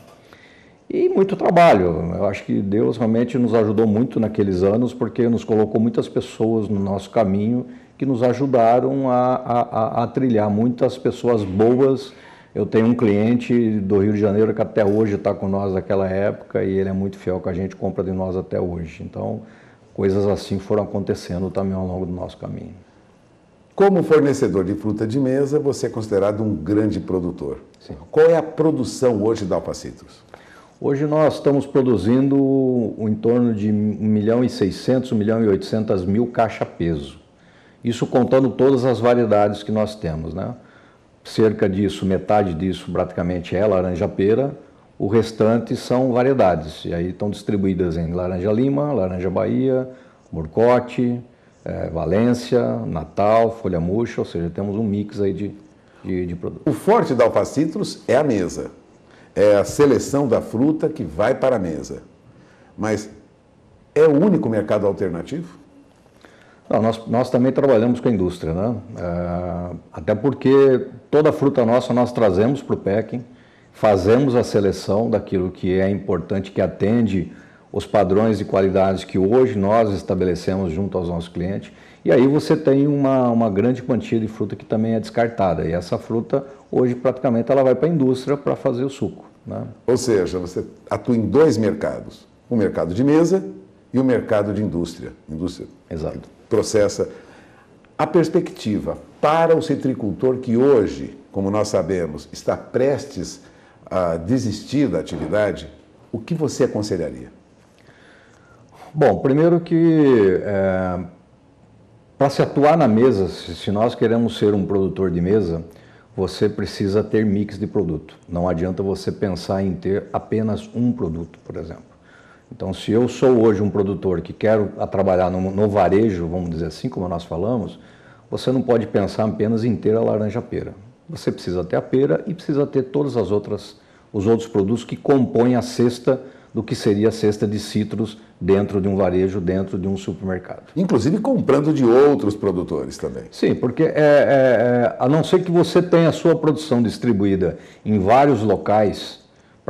E muito trabalho. Eu acho que Deus realmente nos ajudou muito naqueles anos, porque nos colocou muitas pessoas no nosso caminho que nos ajudaram a trilhar, muitas pessoas boas. Eu tenho um cliente do Rio de Janeiro que até hoje está com nós naquela época e ele é muito fiel com a gente, compra de nós até hoje. Então, coisas assim foram acontecendo também ao longo do nosso caminho. Como fornecedor de fruta de mesa, você é considerado um grande produtor. Sim. Qual é a produção hoje da Alfa Citrus? Hoje nós estamos produzindo em torno de 1.600.000, 1.800.000 caixa-peso. Isso contando todas as variedades que nós temos, né? Cerca disso, metade disso praticamente é laranja-pera, o restante são variedades. E aí estão distribuídas em laranja-lima, laranja-bahia, morcote, Valência, Natal, folha murcha, ou seja, temos um mix aí de produtos. O forte da Alfa Citrus é a mesa. É a seleção da fruta que vai para a mesa. Mas é o único mercado alternativo? Não, nós também trabalhamos com a indústria, né? Até porque toda a fruta nossa nós trazemos para o packing, fazemos a seleção daquilo que é importante, que atende os padrões de qualidade que hoje nós estabelecemos junto aos nossos clientes. E aí você tem uma grande quantia de fruta que também é descartada. E essa fruta, hoje, praticamente, ela vai para a indústria para fazer o suco, né? Ou seja, você atua em dois mercados. O mercado de mesa e o mercado de indústria. Indústria. Exato. Processa. A perspectiva para o citricultor que hoje, como nós sabemos, está prestes a desistir da atividade, o que você aconselharia? Bom, primeiro que para se atuar na mesa, se nós queremos ser um produtor de mesa, você precisa ter mix de produto. Não adianta você pensar em ter apenas um produto, por exemplo. Então, se eu sou hoje um produtor que quero trabalhar no varejo, vamos dizer assim, como nós falamos, você não pode pensar apenas em ter a laranja-pera. Você precisa ter a pera e precisa ter todas os outros produtos que compõem a cesta do que seria a cesta de citros dentro de um varejo, dentro de um supermercado. Inclusive comprando de outros produtores também. Sim, porque a não ser que você tenha a sua produção distribuída em vários locais,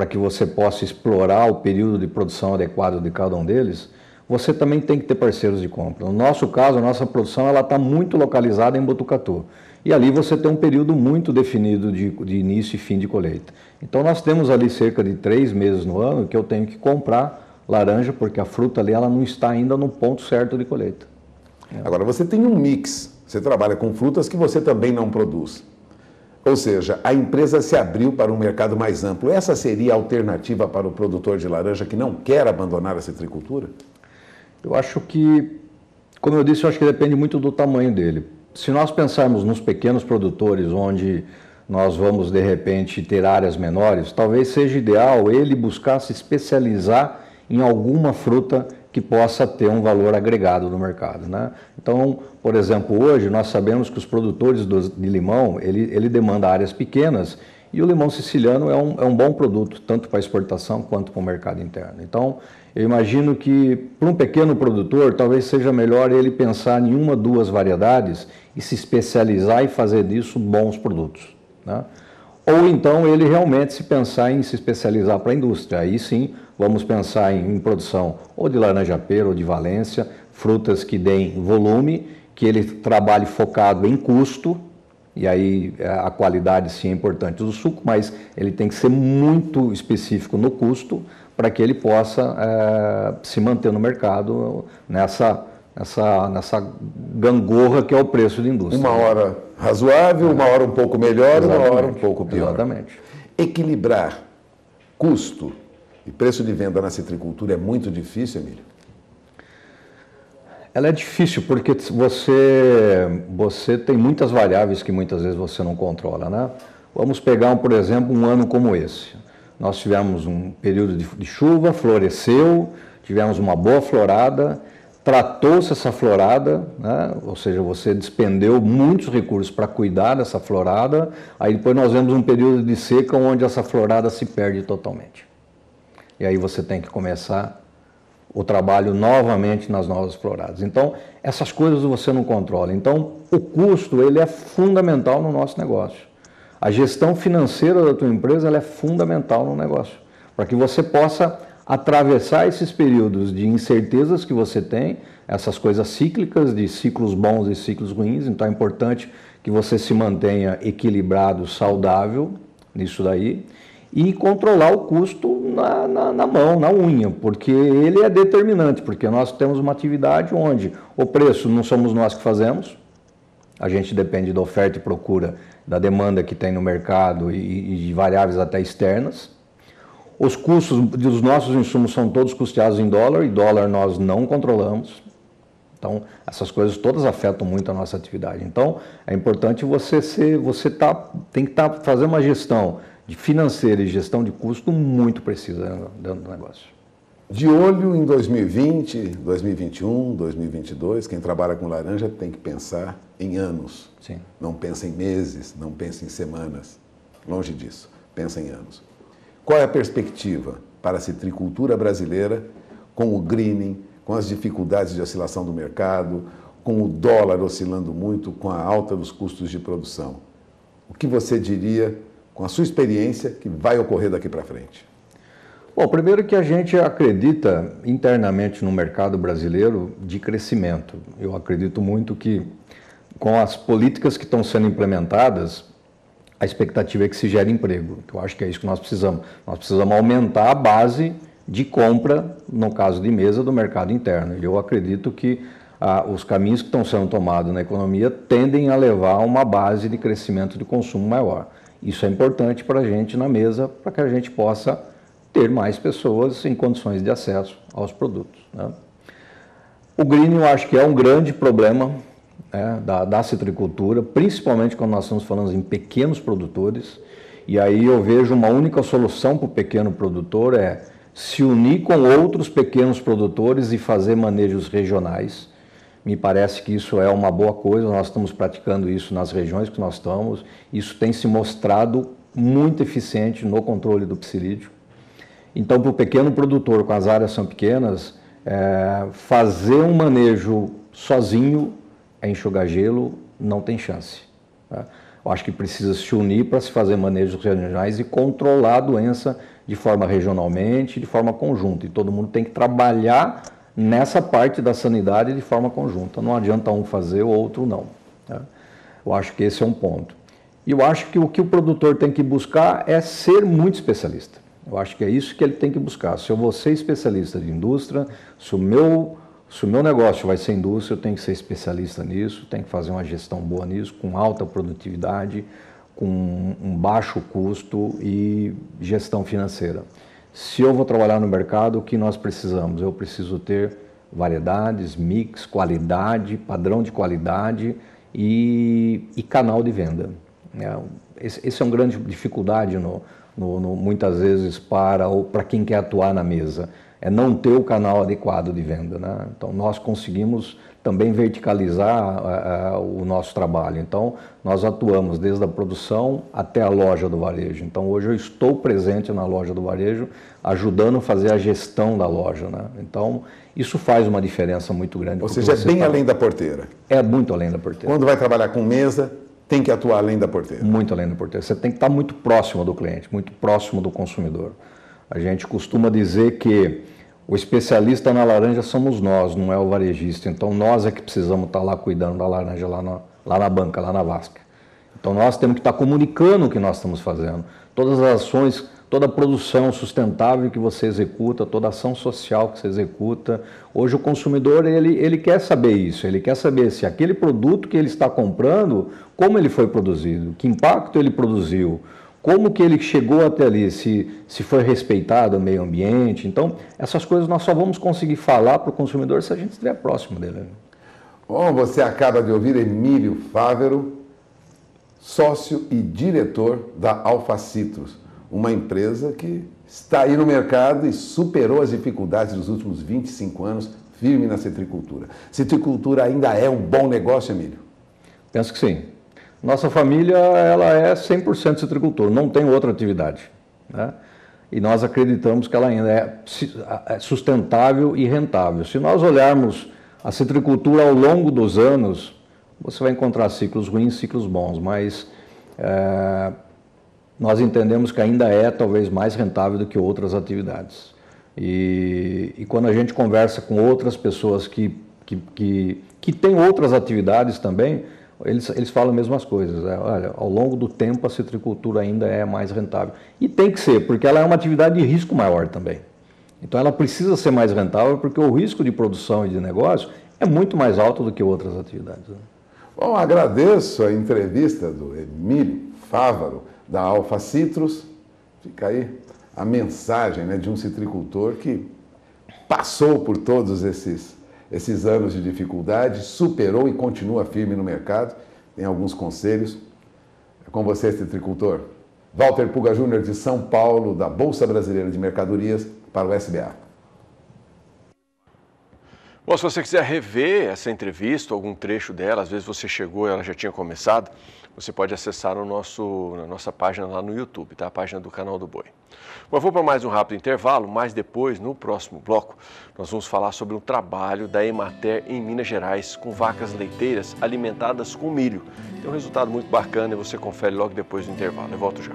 para que você possa explorar o período de produção adequado de cada um deles, você também tem que ter parceiros de compra. No nosso caso, a nossa produção está muito localizada em Botucatu. E ali você tem um período muito definido de início e fim de colheita. Então nós temos ali cerca de 3 meses no ano que eu tenho que comprar laranja, porque a fruta ali ela não está ainda no ponto certo de colheita. Agora, você tem um mix, você trabalha com frutas que você também não produz. Ou seja, a empresa se abriu para um mercado mais amplo. Essa seria a alternativa para o produtor de laranja que não quer abandonar a citricultura? Eu acho que, como eu disse, eu acho que depende muito do tamanho dele. Se nós pensarmos nos pequenos produtores, onde nós vamos, de repente, ter áreas menores, talvez seja ideal ele buscar se especializar em alguma fruta que possa ter um valor agregado no mercado, né? Então, por exemplo, hoje nós sabemos que os produtores de limão, ele demanda áreas pequenas e o limão siciliano é um bom produto, tanto para exportação quanto para o mercado interno. Então, eu imagino que para um pequeno produtor, talvez seja melhor ele pensar em 1 ou 2 variedades e se especializar e fazer disso bons produtos, né? Ou então ele realmente se pensar em se especializar para a indústria. Aí sim, vamos pensar em produção ou de laranja-pera ou de Valência, frutas que deem volume, que ele trabalhe focado em custo, e aí a qualidade sim é importante do suco, mas ele tem que ser muito específico no custo para que ele possa se manter no mercado nessa gangorra que é o preço de indústria. Uma hora razoável, uma hora um pouco melhor, uma hora um pouco pior. Exatamente. Equilibrar custo e preço de venda na citricultura é muito difícil, Emílio? Ela é difícil porque você tem muitas variáveis que muitas vezes você não controla, né? Vamos pegar, por exemplo, um ano como esse. Nós tivemos um período de chuva, floresceu, tivemos uma boa florada, tratou-se essa florada, né? Ou seja, você despendeu muitos recursos para cuidar dessa florada, aí depois nós vemos um período de seca onde essa florada se perde totalmente. E aí você tem que começar o trabalho novamente nas novas floradas. Então, essas coisas você não controla. Então, o custo ele é fundamental no nosso negócio. A gestão financeira da tua empresa ela é fundamental no negócio, para que você possa atravessar esses períodos de incertezas que você tem, essas coisas cíclicas, de ciclos bons e ciclos ruins. Então, é importante que você se mantenha equilibrado, saudável nisso daí, e controlar o custo na mão, na unha, porque ele é determinante, porque nós temos uma atividade onde o preço não somos nós que fazemos, a gente depende da oferta e procura, da demanda que tem no mercado e de variáveis até externas. Os custos dos nossos insumos são todos custeados em dólar, e dólar nós não controlamos. Então, essas coisas todas afetam muito a nossa atividade. Então, é importante tem que estar fazendo uma gestão de financeira e gestão de custo muito precisa dentro do negócio. De olho em 2020, 2021, 2022, quem trabalha com laranja tem que pensar em anos. Sim. Não pensa em meses, não pensa em semanas. Longe disso, pensa em anos. Qual é a perspectiva para a citricultura brasileira com o greening, com as dificuldades de oscilação do mercado, com o dólar oscilando muito, com a alta dos custos de produção? O que você diria, com a sua experiência, que vai ocorrer daqui para frente? Bom, primeiro que a gente acredita internamente no mercado brasileiro de crescimento. Eu acredito muito que com as políticas que estão sendo implementadas, a expectativa é que se gere emprego. Eu acho que é isso que nós precisamos. Nós precisamos aumentar a base de compra, no caso de mesa, do mercado interno. E eu acredito que os caminhos que estão sendo tomados na economia tendem a levar a uma base de crescimento de consumo maior. Isso é importante para a gente na mesa, para que a gente possa ter mais pessoas em condições de acesso aos produtos, né? O greening eu acho que é um grande problema, né, da citricultura, principalmente quando nós estamos falando em pequenos produtores, e aí eu vejo uma única solução para o pequeno produtor é se unir com outros pequenos produtores e fazer manejos regionais. Me parece que isso é uma boa coisa, nós estamos praticando isso nas regiões que nós estamos, isso tem se mostrado muito eficiente no controle do psilídeo. Então, para o pequeno produtor, com as áreas são pequenas, fazer um manejo sozinho, enxugar gelo, não tem chance, tá? Eu acho que precisa se unir para se fazer manejos regionais e controlar a doença de forma regionalmente, de forma conjunta. E todo mundo tem que trabalhar nessa parte da sanidade de forma conjunta. Não adianta um fazer, o outro não. Tá? Eu acho que esse é um ponto. E eu acho que o produtor tem que buscar é ser muito especialista. Eu acho que é isso que ele tem que buscar. Se eu vou ser especialista de indústria, se o meu negócio vai ser indústria, eu tenho que ser especialista nisso, tenho que fazer uma gestão boa nisso, com alta produtividade, com um baixo custo e gestão financeira. Se eu vou trabalhar no mercado, o que nós precisamos? Eu preciso ter variedades, mix, qualidade, padrão de qualidade e canal de venda. Esse é uma grande dificuldade muitas vezes para quem quer atuar na mesa, é não ter o canal adequado de venda, né? Então nós conseguimos também verticalizar o nosso trabalho. Então nós atuamos desde a produção até a loja do varejo. Então hoje eu estou presente na loja do varejo, ajudando a fazer a gestão da loja, né? Então isso faz uma diferença muito grande. Ou seja, é bem além da porteira. É muito além da porteira. Quando vai trabalhar com mesa, tem que atuar além da porteira. Muito além da porteira. Você tem que estar muito próximo do cliente, muito próximo do consumidor. A gente costuma dizer que o especialista na laranja somos nós, não é o varejista. Então nós é que precisamos estar lá cuidando da laranja lá na banca, lá na vasca. Então nós temos que estar comunicando o que nós estamos fazendo. Todas as ações, toda a produção sustentável que você executa, toda a ação social que você executa. Hoje o consumidor ele quer saber isso, ele quer saber se aquele produto que ele está comprando, como ele foi produzido, que impacto ele produziu, como que ele chegou até ali, se foi respeitado o meio ambiente. Então, essas coisas nós só vamos conseguir falar para o consumidor se a gente estiver próximo dele. Bom, você acaba de ouvir Emílio Fávero, sócio e diretor da Alfa Citrus, uma empresa que está aí no mercado e superou as dificuldades dos últimos 25 anos, firme na citricultura. Citricultura ainda é um bom negócio, Emílio? Penso que sim. Nossa família ela é 100% citricultor, não tem outra atividade, né? E nós acreditamos que ela ainda é sustentável e rentável. Se nós olharmos a citricultura ao longo dos anos, você vai encontrar ciclos ruins, ciclos bons, mas nós entendemos que ainda é talvez mais rentável do que outras atividades. E quando a gente conversa com outras pessoas que têm outras atividades também, eles falam as mesmas coisas. Olha, ao longo do tempo a citricultura ainda é mais rentável. E tem que ser, porque ela é uma atividade de risco maior também. Então ela precisa ser mais rentável porque o risco de produção e de negócio é muito mais alto do que outras atividades. Bom, agradeço a entrevista do Emílio Fávero, da Alfa Citrus. Fica aí a mensagem, né, de um citricultor que passou por todos esses anos de dificuldade, superou e continua firme no mercado. Tem alguns conselhos. É com você, citricultor. Walter Puga Júnior, de São Paulo, da Bolsa Brasileira de Mercadorias, para o SBA. Bom, se você quiser rever essa entrevista, algum trecho dela, às vezes você chegou e ela já tinha começado, você pode acessar na nossa página lá no YouTube, tá? A página do Canal do Boi. Bom, eu vou para mais um rápido intervalo, mas depois, no próximo bloco, nós vamos falar sobre um trabalho da Emater em Minas Gerais com vacas leiteiras alimentadas com milho. Tem um resultado muito bacana e você confere logo depois do intervalo. Eu volto já.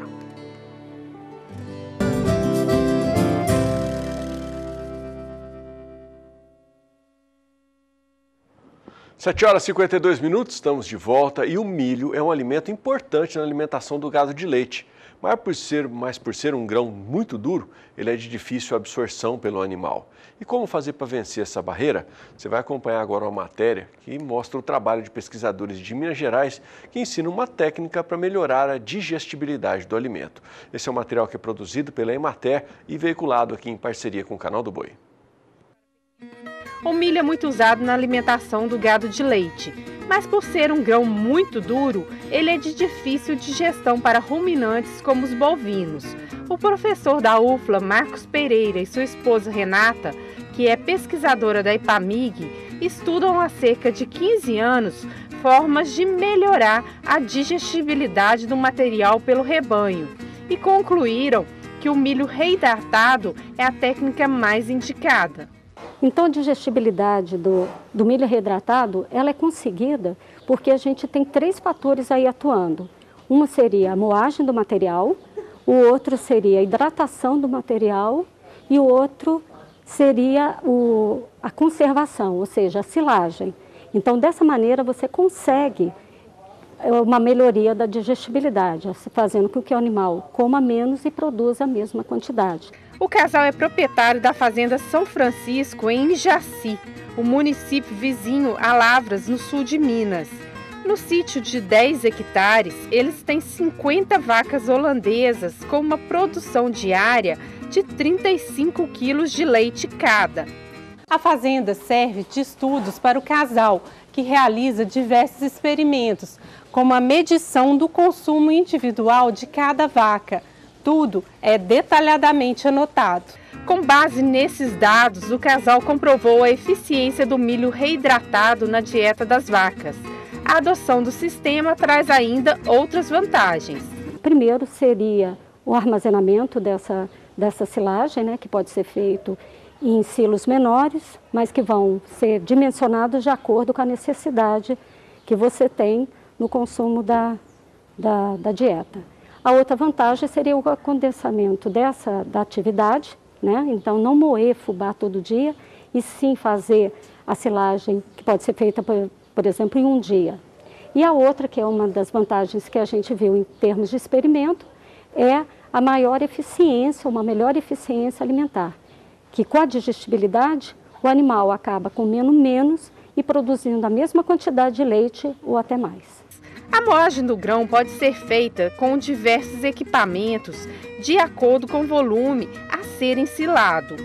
Sete horas e 52 minutos, estamos de volta e o milho é um alimento importante na alimentação do gado de leite. Mas por ser um grão muito duro, ele é de difícil absorção pelo animal. E como fazer para vencer essa barreira? Você vai acompanhar agora uma matéria que mostra o trabalho de pesquisadores de Minas Gerais que ensinam uma técnica para melhorar a digestibilidade do alimento. Esse é um material que é produzido pela Emater e veiculado aqui em parceria com o Canal do Boi. O milho é muito usado na alimentação do gado de leite, mas por ser um grão muito duro, ele é de difícil digestão para ruminantes como os bovinos. O professor da UFLA, Marcos Pereira, e sua esposa Renata, que é pesquisadora da IPAMIG, estudam há cerca de 15 anos formas de melhorar a digestibilidade do material pelo rebanho e concluíram que o milho reidratado é a técnica mais indicada. Então, a digestibilidade do milho reidratado, ela é conseguida porque a gente tem 3 fatores aí atuando. Uma seria a moagem do material, o outro seria a hidratação do material e o outro seria a conservação, ou seja, a silagem. Então, dessa maneira, você consegue uma melhoria da digestibilidade, fazendo com que o animal coma menos e produza a mesma quantidade. O casal é proprietário da fazenda São Francisco, em Ijaci, o município vizinho a Lavras, no sul de Minas. No sítio de 10 hectares, eles têm 50 vacas holandesas com uma produção diária de 35 quilos de leite cada. A fazenda serve de estudos para o casal, que realiza diversos experimentos, como a medição do consumo individual de cada vaca. Tudo é detalhadamente anotado. Com base nesses dados, o casal comprovou a eficiência do milho reidratado na dieta das vacas. A adoção do sistema traz ainda outras vantagens. Primeiro seria o armazenamento dessa silagem, né, que pode ser feito em silos menores, mas que vão ser dimensionados de acordo com a necessidade que você tem no consumo da dieta. A outra vantagem seria o condensamento da atividade, né? Então não moer fubá todo dia, e sim fazer a silagem que pode ser feita, por exemplo, em um dia. E a outra, que é uma das vantagens que a gente viu em termos de experimento, é a maior eficiência, uma melhor eficiência alimentar, que com a digestibilidade o animal acaba comendo menos e produzindo a mesma quantidade de leite ou até mais. A moagem do grão pode ser feita com diversos equipamentos, de acordo com o volume a ser ensilado.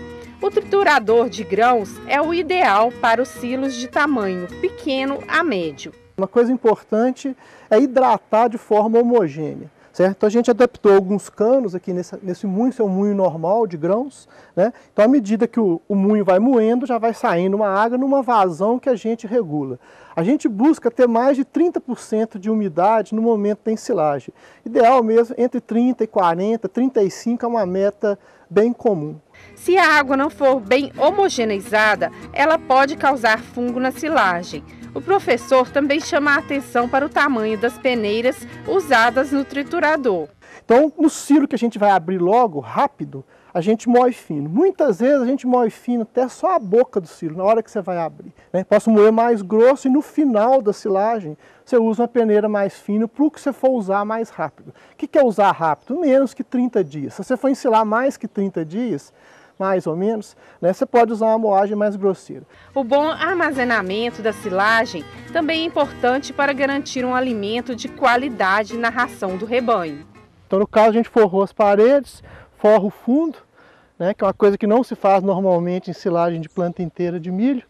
O triturador de grãos é o ideal para os silos de tamanho pequeno a médio. Uma coisa importante é hidratar de forma homogênea. Certo? Então a gente adaptou alguns canos aqui nesse moinho, esse é um moinho normal de grãos, né? Então à medida que o moinho vai moendo, já vai saindo uma água numa vazão que a gente regula. A gente busca ter mais de 30% de umidade no momento da ensilagem. Ideal mesmo, entre 30 e 40, 35 é uma meta bem comum. Se a água não for bem homogeneizada, ela pode causar fungo na silagem. O professor também chama a atenção para o tamanho das peneiras usadas no triturador. Então, no silo que a gente vai abrir logo, rápido, a gente moe fino. Muitas vezes a gente moe fino até só a boca do silo, na hora que você vai abrir, né? Posso moer mais grosso e no final da silagem você usa uma peneira mais fina para o que você for usar mais rápido. O que é usar rápido? Menos que 30 dias. Se você for ensilar mais que 30 dias, mais ou menos, né, você pode usar uma moagem mais grosseira. O bom armazenamento da silagem também é importante para garantir um alimento de qualidade na ração do rebanho. Então, no caso, a gente forrou as paredes, forra o fundo, né, que é uma coisa que não se faz normalmente em silagem de planta inteira de milho,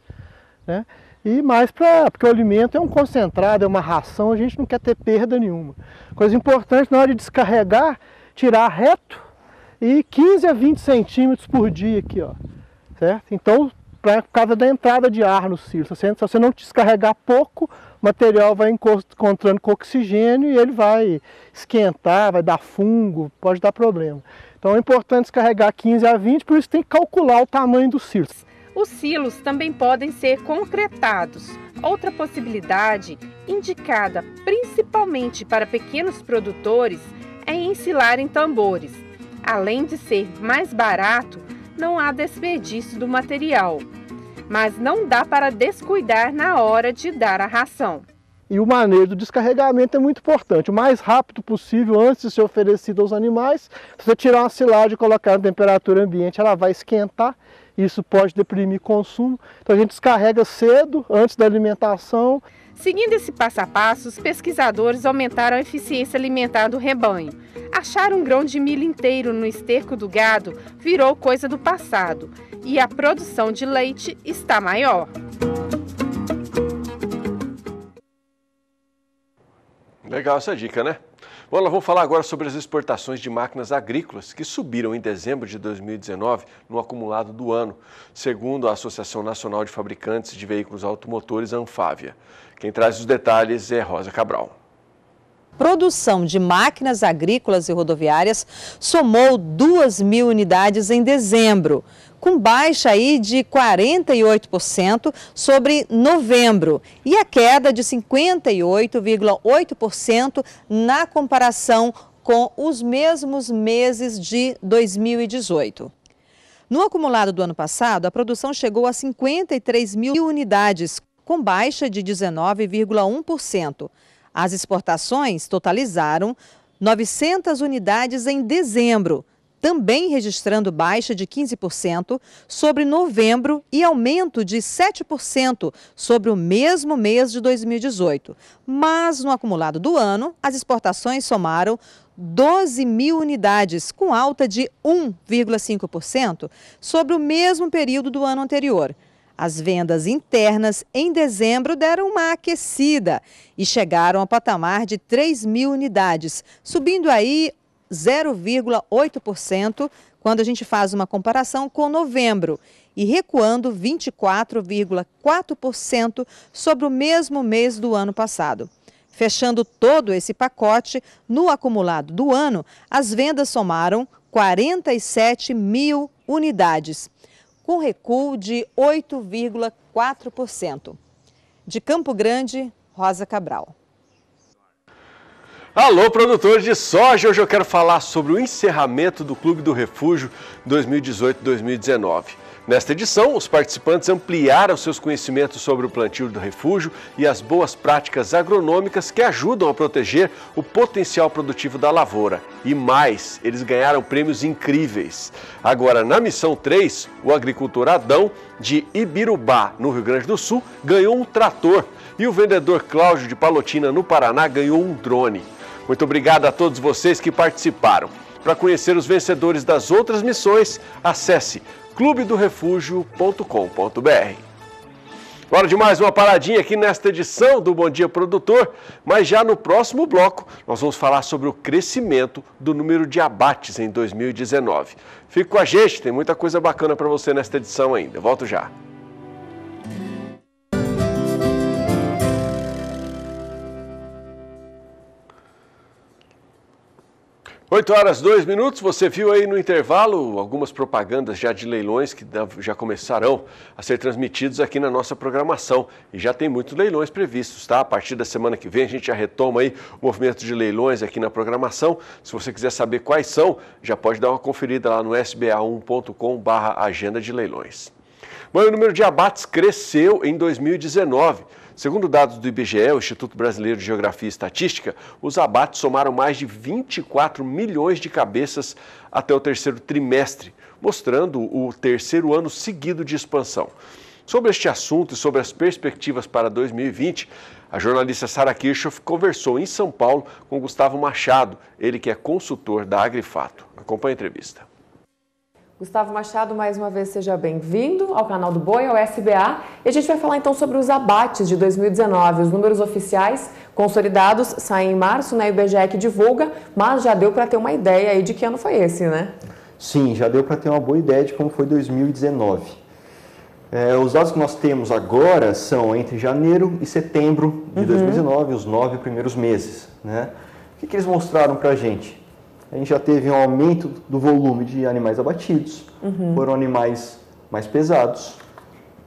né, e mais porque o alimento é um concentrado, é uma ração, a gente não quer ter perda nenhuma. Coisa importante, na hora de descarregar, tirar reto, e 15 a 20 centímetros por dia aqui, ó, certo? Então, por causa da entrada de ar no silo, se você não descarregar pouco, o material vai encontrando com oxigênio e ele vai esquentar, vai dar fungo, pode dar problema. Então é importante descarregar 15 a 20, por isso tem que calcular o tamanho do silo. Os silos também podem ser concretados. Outra possibilidade, indicada principalmente para pequenos produtores, é ensilar em tambores. Além de ser mais barato, não há desperdício do material, mas não dá para descuidar na hora de dar a ração. E o manejo do descarregamento é muito importante, o mais rápido possível antes de ser oferecido aos animais. Se você tirar uma silagem e colocar na temperatura ambiente, ela vai esquentar, isso pode deprimir o consumo. Então a gente descarrega cedo, antes da alimentação. Seguindo esse passo a passo, os pesquisadores aumentaram a eficiência alimentar do rebanho. Achar um grão de milho inteiro no esterco do gado virou coisa do passado e a produção de leite está maior. Legal essa dica, né? Bom, nós vamos falar agora sobre as exportações de máquinas agrícolas que subiram em dezembro de 2019 no acumulado do ano, segundo a Associação Nacional de Fabricantes de Veículos Automotores, a Anfávia. Quem traz os detalhes é Rosa Cabral. Produção de máquinas agrícolas e rodoviárias somou 2.000 unidades em dezembro, com baixa aí de 48% sobre novembro e a queda de 58,8% na comparação com os mesmos meses de 2018. No acumulado do ano passado, a produção chegou a 53 mil unidades, com baixa de 19,1%. As exportações totalizaram 900 unidades em dezembro, também registrando baixa de 15% sobre novembro e aumento de 7% sobre o mesmo mês de 2018. Mas no acumulado do ano, as exportações somaram 12 mil unidades, com alta de 1,5% sobre o mesmo período do ano anterior. As vendas internas em dezembro deram uma aquecida e chegaram ao patamar de 3 mil unidades, subindo aí 0,8% quando a gente faz uma comparação com novembro e recuando 24,4% sobre o mesmo mês do ano passado. Fechando todo esse pacote, no acumulado do ano, as vendas somaram 47 mil unidades, com recuo de 8,4%. De Campo Grande, Rosa Cabral. Alô, produtores de soja! Hoje eu quero falar sobre o encerramento do Clube do Refúgio 2018-2019. Nesta edição, os participantes ampliaram seus conhecimentos sobre o plantio do refúgio e as boas práticas agronômicas que ajudam a proteger o potencial produtivo da lavoura. E mais, eles ganharam prêmios incríveis. Agora, na missão 3, o agricultor Adão, de Ibirubá, no Rio Grande do Sul, ganhou um trator e o vendedor Cláudio, de Palotina, no Paraná, ganhou um drone. Muito obrigado a todos vocês que participaram. Para conhecer os vencedores das outras missões, acesse clubedorefugio.com.br. Hora de mais uma paradinha aqui nesta edição do Bom Dia Produtor, mas já no próximo bloco nós vamos falar sobre o crescimento do número de abates em 2019. Fique com a gente, tem muita coisa bacana para você nesta edição ainda. Volto já. 8h02, você viu aí no intervalo algumas propagandas já de leilões que já começarão a ser transmitidos aqui na nossa programação. E já tem muitos leilões previstos, tá? A partir da semana que vem a gente já retoma aí o movimento de leilões aqui na programação. Se você quiser saber quais são, já pode dar uma conferida lá no sba1.com/agenda de leilões. Bom, o número de abates cresceu em 2019. Segundo dados do IBGE, o Instituto Brasileiro de Geografia e Estatística, os abates somaram mais de 24 milhões de cabeças até o terceiro trimestre, mostrando o terceiro ano seguido de expansão. Sobre este assunto e sobre as perspectivas para 2020, a jornalista Sara Kirchhoff conversou em São Paulo com Gustavo Machado, ele que é consultor da Agrifato. Acompanhe a entrevista. Gustavo Machado, mais uma vez seja bem-vindo ao canal do Boi, ao SBA. E a gente vai falar então sobre os abates de 2019. Os números oficiais consolidados saem em março, né? O IBGE que divulga, mas já deu para ter uma ideia aí de que ano foi esse, né? Sim, já deu para ter uma boa ideia de como foi 2019. Os dados que nós temos agora são entre janeiro e setembro de 2019, os 9 primeiros meses, né? O que eles mostraram para a gente? A gente já teve um aumento do volume de animais abatidos, foram animais mais pesados.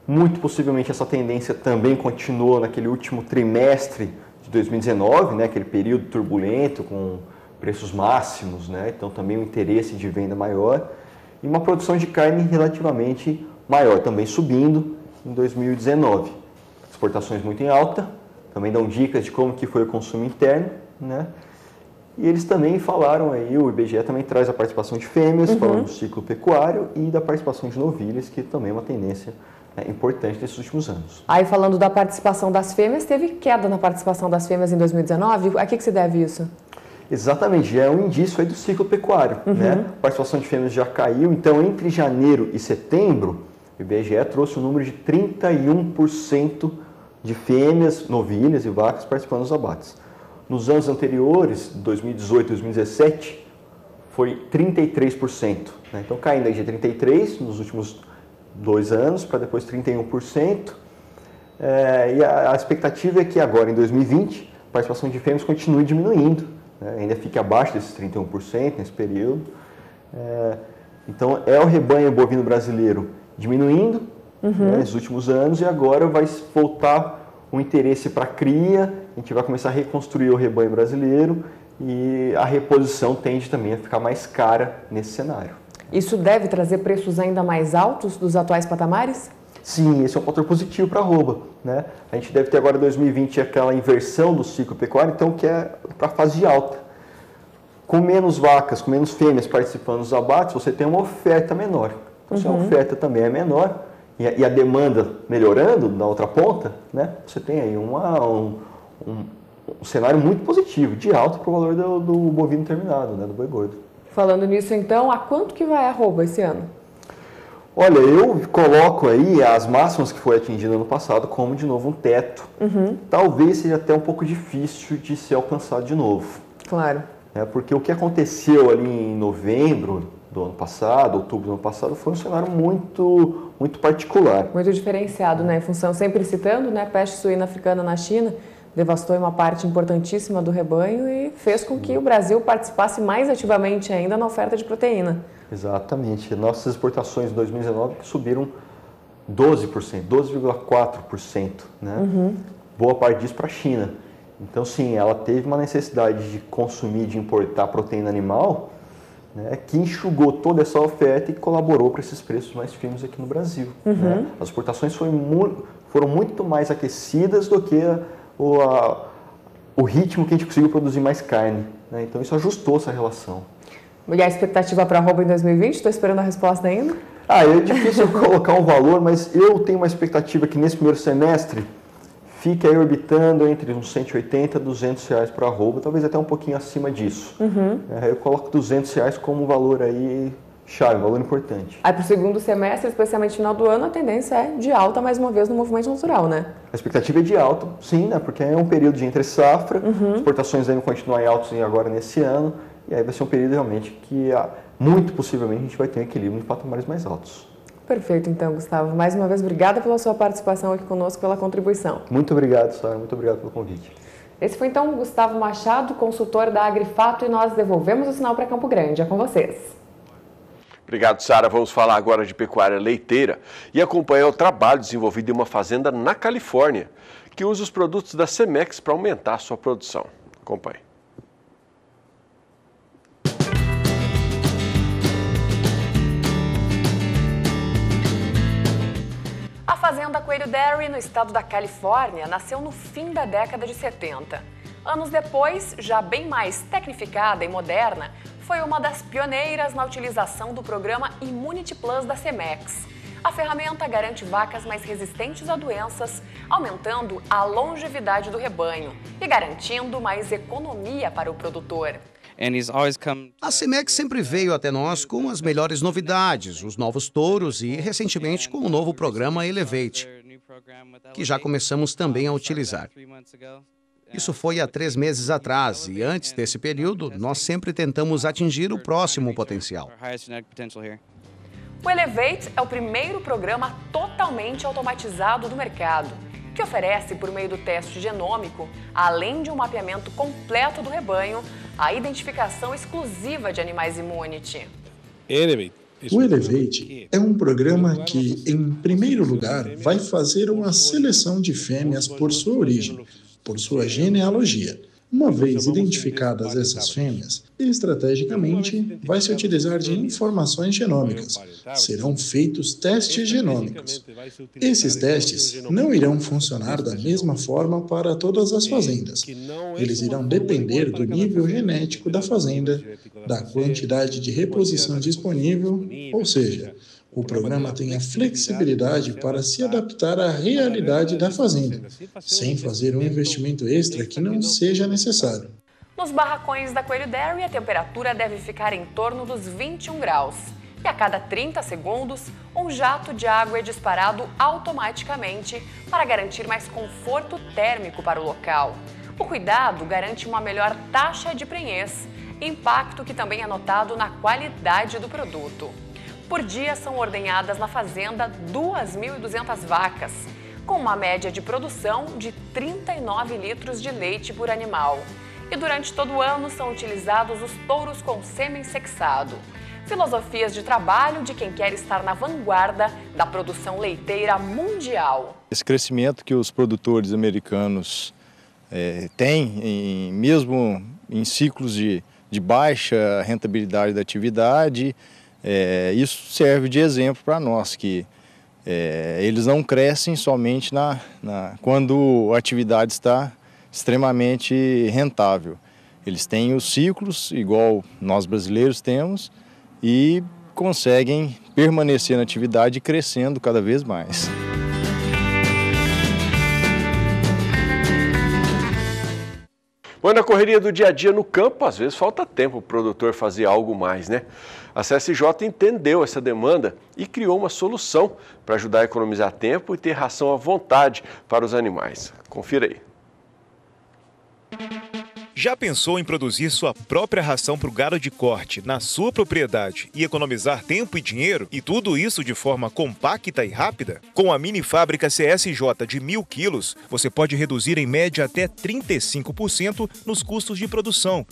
Muito possivelmente essa tendência também continuou naquele último trimestre de 2019, né, aquele período turbulento com preços máximos, né, então também um interesse de venda maior. E uma produção de carne relativamente maior, também subindo em 2019. Exportações muito em alta, também dão dicas de como que foi o consumo interno, né? E eles também falaram aí, o IBGE também traz a participação de fêmeas, falando do ciclo pecuário e da participação de novilhas, que também é uma tendência importante nesses últimos anos. Aí falando da participação das fêmeas, teve queda na participação das fêmeas em 2019? A que se deve isso? Exatamente, é um indício aí do ciclo pecuário, né? A participação de fêmeas já caiu, então entre janeiro e setembro, o IBGE trouxe um número de 31% de fêmeas, novilhas e vacas participando dos abates. Nos anos anteriores, 2018 e 2017, foi 33%. Né? Então, caindo aí de 33% nos últimos 2 anos, para depois 31%. E a expectativa é que agora, em 2020, a participação de fêmeas continue diminuindo. Né? Ainda fique abaixo desses 31% nesse período. Então, é o rebanho bovino brasileiro diminuindo nos últimos anos e agora vai voltar o interesse para a cria a gente vai começar a reconstruir o rebanho brasileiro e a reposição tende também a ficar mais cara nesse cenário. Isso deve trazer preços ainda mais altos dos atuais patamares? Sim, esse é um fator positivo para a arroba, né? A gente deve ter agora em 2020 aquela inversão do ciclo pecuário, então que é para a fase de alta. Com menos vacas, com menos fêmeas participando dos abates, você tem uma oferta menor. Então, se a oferta também é menor e a demanda melhorando na outra ponta, né? Você tem aí um cenário muito positivo, de alta para o valor do bovino terminado, né? Do boi gordo. Falando nisso, então, a quanto que vai a arroba esse ano? Olha, eu coloco aí as máximas que foi atingido ano passado como, de novo, um teto. Talvez seja até um pouco difícil de ser alcançado de novo. Claro. Porque o que aconteceu ali em novembro do ano passado, outubro do ano passado, foi um cenário muito particular. Muito diferenciado, né? Em função, sempre citando, né? Peste suína africana na China, devastou uma parte importantíssima do rebanho e fez com que o Brasil participasse mais ativamente ainda na oferta de proteína. Exatamente. Nossas exportações em 2019 subiram 12%, 12,4%, né? Boa parte disso para a China. Então, sim, ela teve uma necessidade de consumir, de importar proteína animal, né, que enxugou toda essa oferta e colaborou para esses preços mais firmes aqui no Brasil. Né? As exportações foram muito mais aquecidas do que o ritmo que a gente conseguiu produzir mais carne. Né? Então, isso ajustou essa relação. E a expectativa para a arroba em 2020? Estou esperando a resposta ainda. É difícil colocar um valor, mas eu tenho uma expectativa que nesse primeiro semestre fique aí orbitando entre uns 180 e 200 reais para a arroba, talvez até um pouquinho acima disso. Eu coloco 200 reais como um valor aí chave, um valor importante. Aí para o segundo semestre, especialmente no final do ano, a tendência é de alta mais uma vez no movimento natural, né? A expectativa é de alta, sim, né? Porque é um período de entre safra, exportações devem continuar em altos agora nesse ano, e aí vai ser um período realmente que muito possivelmente a gente vai ter um equilíbrio em patamares mais altos. Perfeito, então, Gustavo. Mais uma vez, obrigada pela sua participação aqui conosco, pela contribuição. Muito obrigado, Sara. Muito obrigado pelo convite. Esse foi, então, o Gustavo Machado, consultor da Agrifato, e nós devolvemos o sinal para Campo Grande. É com vocês. Obrigado, Sara. Vamos falar agora de pecuária leiteira e acompanhar o trabalho desenvolvido em uma fazenda na Califórnia, que usa os produtos da Cemex para aumentar a sua produção. Acompanhe. A fazenda Coelho Dairy, no estado da Califórnia, nasceu no fim da década de 70. Anos depois, já bem mais tecnificada e moderna, foi uma das pioneiras na utilização do programa Immunity Plus da Cemex. A ferramenta garante vacas mais resistentes a doenças, aumentando a longevidade do rebanho e garantindo mais economia para o produtor. A Cemex sempre veio até nós com as melhores novidades, os novos touros e, recentemente, com o novo programa Elevate, que já começamos também a utilizar. Isso foi há 3 meses atrás e, antes desse período, nós sempre tentamos atingir o próximo potencial. O Elevate é o primeiro programa totalmente automatizado do mercado, que oferece, por meio do teste genômico, além de um mapeamento completo do rebanho, a identificação exclusiva de animais Immunity. O Elevate é um programa que, em primeiro lugar, vai fazer uma seleção de fêmeas por sua origem, por sua genealogia. Uma vez identificadas essas fêmeas, estrategicamente vai se utilizar de informações genômicas. Serão feitos testes genômicos. Esses testes não irão funcionar da mesma forma para todas as fazendas. Eles irão depender do nível genético da fazenda, da quantidade de reposição disponível, ou seja, o programa tem a flexibilidade para se adaptar à realidade da fazenda, sem fazer um investimento extra que não seja necessário. Nos barracões da Coelho Dairy, a temperatura deve ficar em torno dos 21 graus. E a cada 30 segundos, um jato de água é disparado automaticamente para garantir mais conforto térmico para o local. O cuidado garante uma melhor taxa de prenhez, impacto que também é notado na qualidade do produto. Por dia são ordenhadas na fazenda 2.200 vacas, com uma média de produção de 39 litros de leite por animal. E durante todo o ano são utilizados os touros com sêmen sexado. Filosofias de trabalho de quem quer estar na vanguarda da produção leiteira mundial. Esse crescimento que os produtores americanos mesmo em ciclos de baixa rentabilidade da atividade, isso serve de exemplo para nós, que eles não crescem somente quando a atividade está extremamente rentável. Eles têm os ciclos, igual nós brasileiros temos, e conseguem permanecer na atividade crescendo cada vez mais. Bom, na correria do dia a dia no campo, às vezes falta tempo para o produtor fazer algo mais, né? A CSJ entendeu essa demanda e criou uma solução para ajudar a economizar tempo e ter ração à vontade para os animais. Confira aí. Já pensou em produzir sua própria ração para o gado de corte na sua propriedade e economizar tempo e dinheiro? E tudo isso de forma compacta e rápida? Com a mini fábrica CSJ de 1.000 quilos, você pode reduzir em média até 35% nos custos de produção.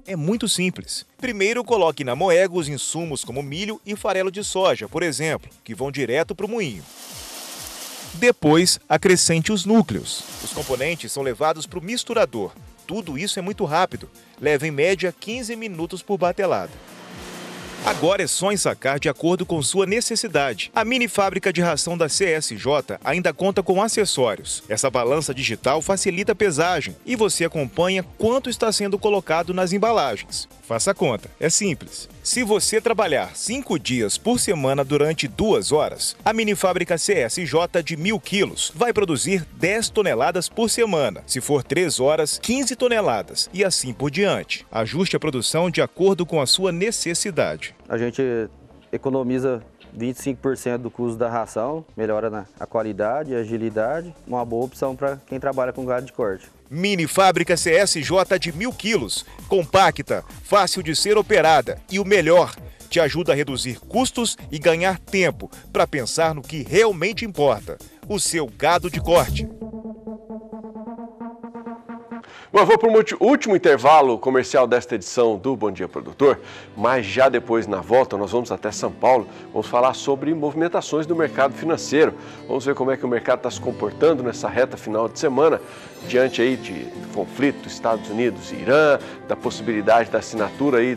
É muito simples. Primeiro, coloque na moega os insumos como milho e farelo de soja, por exemplo, que vão direto para o moinho. Depois, acrescente os núcleos. Os componentes são levados para o misturador. Tudo isso é muito rápido. Leva em média 15 minutos por batelada. Agora é só ensacar de acordo com sua necessidade. A mini fábrica de ração da CSJ ainda conta com acessórios. Essa balança digital facilita a pesagem e você acompanha quanto está sendo colocado nas embalagens. Faça a conta, é simples. Se você trabalhar 5 dias por semana durante 2 horas, a mini fábrica CSJ de 1.000 quilos vai produzir 10 toneladas por semana. Se for 3 horas, 15 toneladas e assim por diante. Ajuste a produção de acordo com a sua necessidade. A gente economiza 25% do custo da ração, melhora a qualidade e a agilidade. Uma boa opção para quem trabalha com gado de corte. Mini fábrica CSJ de 1.000 quilos, compacta, fácil de ser operada e o melhor, te ajuda a reduzir custos e ganhar tempo para pensar no que realmente importa, o seu gado de corte. Bom, eu vou para o último intervalo comercial desta edição do Bom Dia Produtor, mas já depois, na volta, nós vamos até São Paulo, vamos falar sobre movimentações do mercado financeiro. Vamos ver como é que o mercado está se comportando nessa reta final de semana, diante aí de conflito Estados Unidos e Irã, da possibilidade da assinatura aí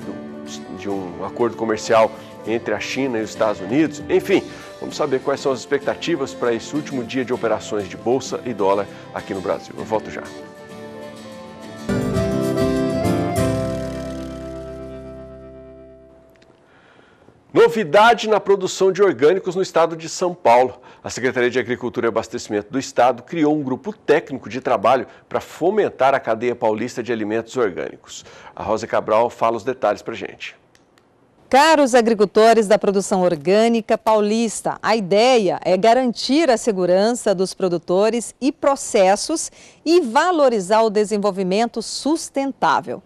de um acordo comercial entre a China e os Estados Unidos. Enfim, vamos saber quais são as expectativas para esse último dia de operações de bolsa e dólar aqui no Brasil. Eu volto já. Novidade na produção de orgânicos no estado de São Paulo. A Secretaria de Agricultura e Abastecimento do estado criou um grupo técnico de trabalho para fomentar a cadeia paulista de alimentos orgânicos. A Rosa Cabral fala os detalhes para a gente. Caros agricultores da produção orgânica paulista, a ideia é garantir a segurança dos produtores e processos e valorizar o desenvolvimento sustentável.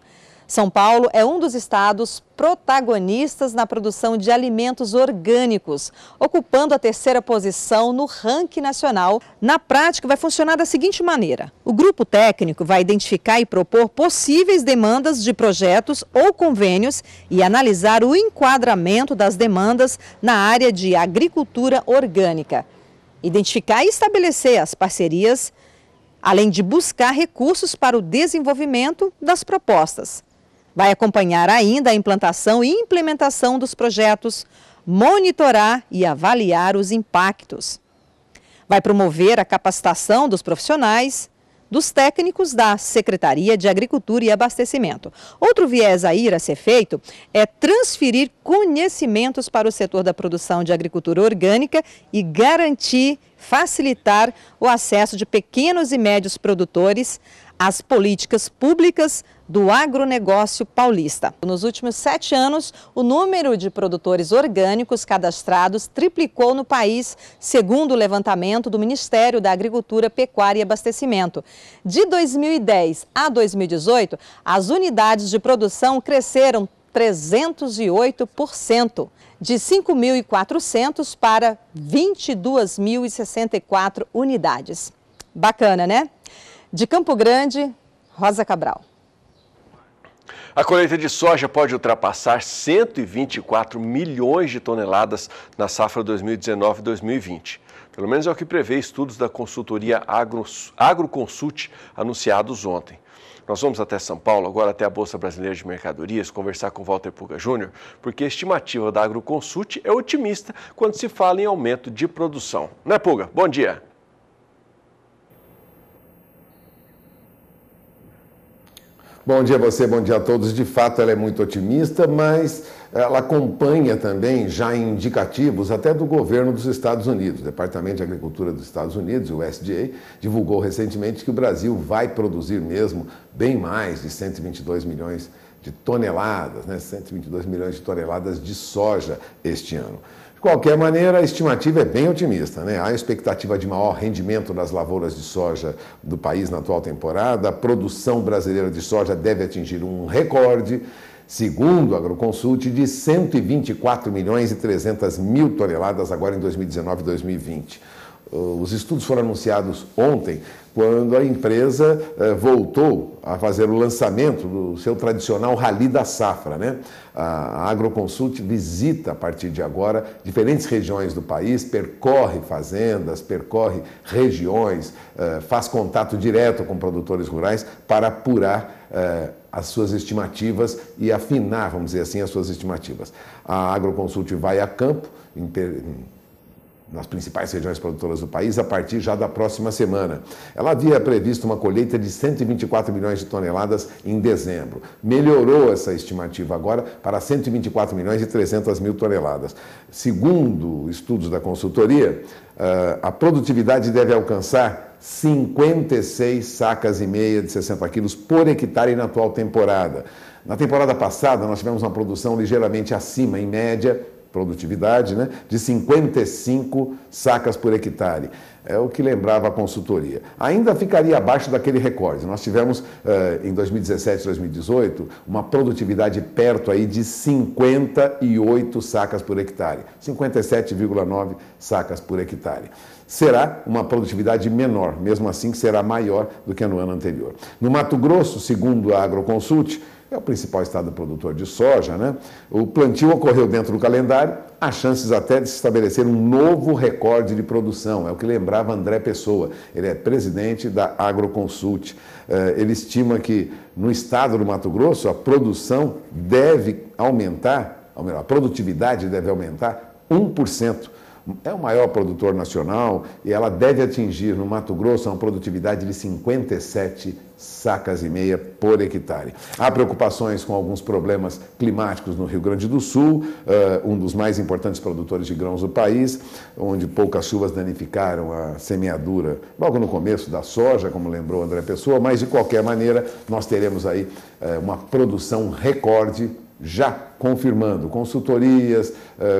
São Paulo é um dos estados protagonistas na produção de alimentos orgânicos, ocupando a 3ª posição no ranking nacional. Na prática, vai funcionar da seguinte maneira: o grupo técnico vai identificar e propor possíveis demandas de projetos ou convênios e analisar o enquadramento das demandas na área de agricultura orgânica. Identificar e estabelecer as parcerias, além de buscar recursos para o desenvolvimento das propostas. Vai acompanhar ainda a implantação e implementação dos projetos, monitorar e avaliar os impactos. Vai promover a capacitação dos profissionais, dos técnicos da Secretaria de Agricultura e Abastecimento. Outro viés a ir a ser feito é transferir conhecimentos para o setor da produção de agricultura orgânica e garantir, facilitar o acesso de pequenos e médios produtores às políticas públicas do agronegócio paulista. Nos últimos 7 anos, o número de produtores orgânicos cadastrados triplicou no país, segundo o levantamento do Ministério da Agricultura, Pecuária e Abastecimento. De 2010 a 2018, as unidades de produção cresceram 308%, de 5.400 para 22.064 unidades. Bacana, né? De Campo Grande, Rosa Cabral. A colheita de soja pode ultrapassar 124 milhões de toneladas na safra 2019-2020. Pelo menos é o que prevê estudos da consultoria Agroconsult anunciados ontem. Nós vamos até São Paulo, agora até a Bolsa Brasileira de Mercadorias, conversar com Walter Puga Júnior, porque a estimativa da Agroconsult é otimista quando se fala em aumento de produção. Né, Puga? Bom dia. Bom dia a você, bom dia a todos. De fato, ela é muito otimista, mas ela acompanha também já indicativos até do governo dos Estados Unidos. O Departamento de Agricultura dos Estados Unidos, o USDA, divulgou recentemente que o Brasil vai produzir mesmo bem mais de 122 milhões de toneladas, 122 milhões de toneladas de soja este ano. De qualquer maneira, a estimativa é bem otimista, Há expectativa de maior rendimento das lavouras de soja do país na atual temporada. A produção brasileira de soja deve atingir um recorde, segundo a Agroconsult, de 124 milhões e 300 mil toneladas agora em 2019 e 2020. Os estudos foram anunciados ontem, quando a empresa voltou a fazer o lançamento do seu tradicional Rally da Safra, A Agroconsult visita, a partir de agora, diferentes regiões do país, percorre fazendas, percorre regiões, faz contato direto com produtores rurais para apurar as suas estimativas e afinar, vamos dizer assim, as suas estimativas. A Agroconsult vai a campo, nas principais regiões produtoras do país, a partir já da próxima semana. Ela havia previsto uma colheita de 124 milhões de toneladas em dezembro. Melhorou essa estimativa agora para 124 milhões e 300 mil toneladas. Segundo estudos da consultoria, a produtividade deve alcançar 56 sacas e meia de 60 quilos por hectare na atual temporada. Na temporada passada, nós tivemos uma produção ligeiramente acima, em média, produtividade, de 55 sacas por hectare. É o que lembrava a consultoria. Ainda ficaria abaixo daquele recorde. Nós tivemos, em 2017 e 2018, uma produtividade perto aí de 58 sacas por hectare. 57,9 sacas por hectare. Será uma produtividade menor, mesmo assim que será maior do que no ano anterior. No Mato Grosso, segundo a Agroconsult, é o principal estado produtor de soja, O plantio ocorreu dentro do calendário, há chances até de se estabelecer um novo recorde de produção, é o que lembrava André Pessoa, ele é presidente da Agroconsult. Ele estima que no estado do Mato Grosso a produção deve aumentar, ou melhor, a produtividade deve aumentar 1%. É o maior produtor nacional e ela deve atingir no Mato Grosso uma produtividade de 57 sacas e meia por hectare. Há preocupações com alguns problemas climáticos no Rio Grande do Sul, um dos mais importantes produtores de grãos do país, onde poucas chuvas danificaram a semeadura logo no começo da soja, como lembrou André Pessoa, mas de qualquer maneira nós teremos aí uma produção recorde já confirmando consultorias,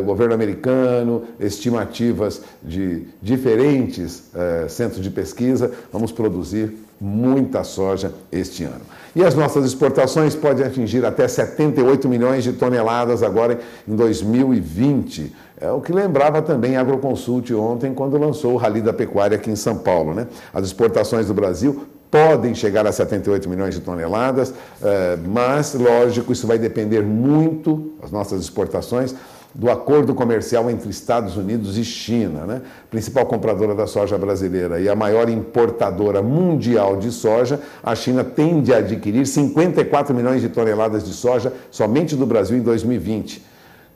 governo americano, estimativas de diferentes centros de pesquisa, vamos produzir muita soja este ano. E as nossas exportações podem atingir até 78 milhões de toneladas agora em 2020. É o que lembrava também a Agroconsult ontem, quando lançou o Rally da Pecuária aqui em São Paulo, As exportações do Brasil podem chegar a 78 milhões de toneladas, mas, lógico, isso vai depender muito, as nossas exportações, do acordo comercial entre Estados Unidos e China, Principal compradora da soja brasileira e a maior importadora mundial de soja, a China tende a adquirir 54 milhões de toneladas de soja somente do Brasil em 2020,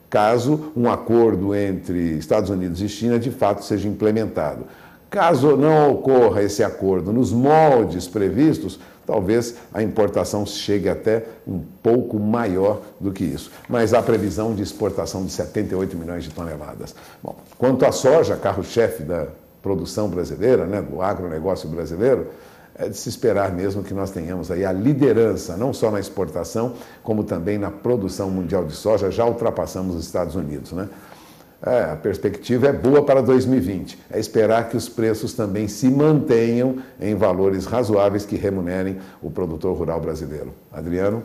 caso um acordo entre Estados Unidos e China de fato seja implementado. Caso não ocorra esse acordo nos moldes previstos, talvez a importação chegue até um pouco maior do que isso. Mas há previsão de exportação de 78 milhões de toneladas. Bom, quanto à soja, carro-chefe da produção brasileira, do agronegócio brasileiro, é de se esperar mesmo que nós tenhamos aí a liderança, não só na exportação, como também na produção mundial de soja. Já ultrapassamos os Estados Unidos, A perspectiva é boa para 2020. É esperar que os preços também se mantenham em valores razoáveis que remunerem o produtor rural brasileiro. Adriano?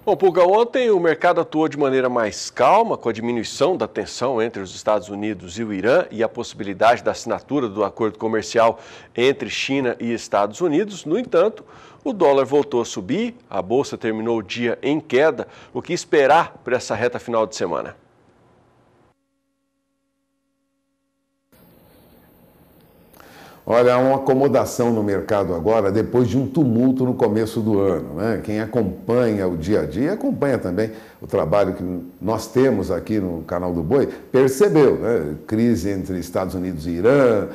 Bom, Puga, ontem o mercado atuou de maneira mais calma com a diminuição da tensão entre os Estados Unidos e o Irã e a possibilidade da assinatura do acordo comercial entre China e Estados Unidos. No entanto, o dólar voltou a subir, a bolsa terminou o dia em queda. O que esperar para essa reta final de semana? Olha, há uma acomodação no mercado agora, depois de um tumulto no começo do ano, né? Quem acompanha o dia a dia, acompanha também o trabalho que nós temos aqui no Canal do Boi, percebeu, né? Crise entre Estados Unidos e Irã,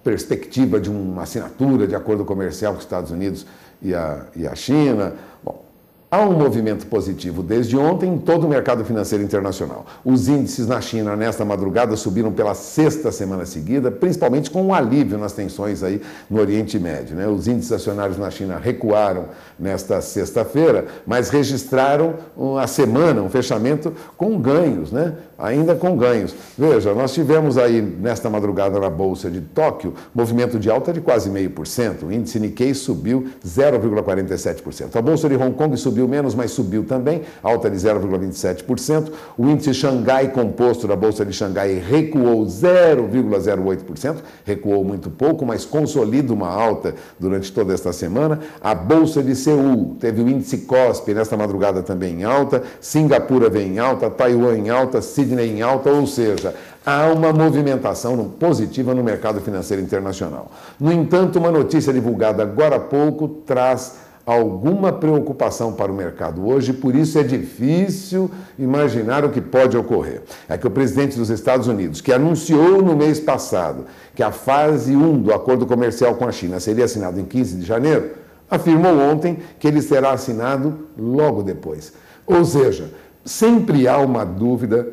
perspectiva de uma assinatura de acordo comercial com os Estados Unidos e a China. Bom, há um movimento positivo desde ontem em todo o mercado financeiro internacional. Os índices na China nesta madrugada subiram pela 6ª semana seguida, principalmente com um alívio nas tensões aí no Oriente Médio, né? Os índices acionários na China recuaram nesta sexta-feira, mas registraram uma semana, um fechamento com ganhos, né? Ainda com ganhos. Veja, nós tivemos aí nesta madrugada na Bolsa de Tóquio movimento de alta de quase 0,5%. O índice Nikkei subiu 0,47%. A Bolsa de Hong Kong subiu menos, mas subiu também, alta de 0,27%. O índice Xangai Composto da Bolsa de Xangai recuou 0,08%, recuou muito pouco, mas consolida uma alta durante toda esta semana. A Bolsa de Seul teve o índice Kospi nesta madrugada também em alta, Singapura vem em alta, Taiwan em alta, Sydney em alta, ou seja, há uma movimentação positiva no mercado financeiro internacional. No entanto, uma notícia divulgada agora há pouco traz alguma preocupação para o mercado hoje, por isso é difícil imaginar o que pode ocorrer. É que o presidente dos Estados Unidos, que anunciou no mês passado que a fase 1 do acordo comercial com a China seria assinado em 15 de janeiro, afirmou ontem que ele será assinado logo depois. Ou seja, sempre há uma dúvida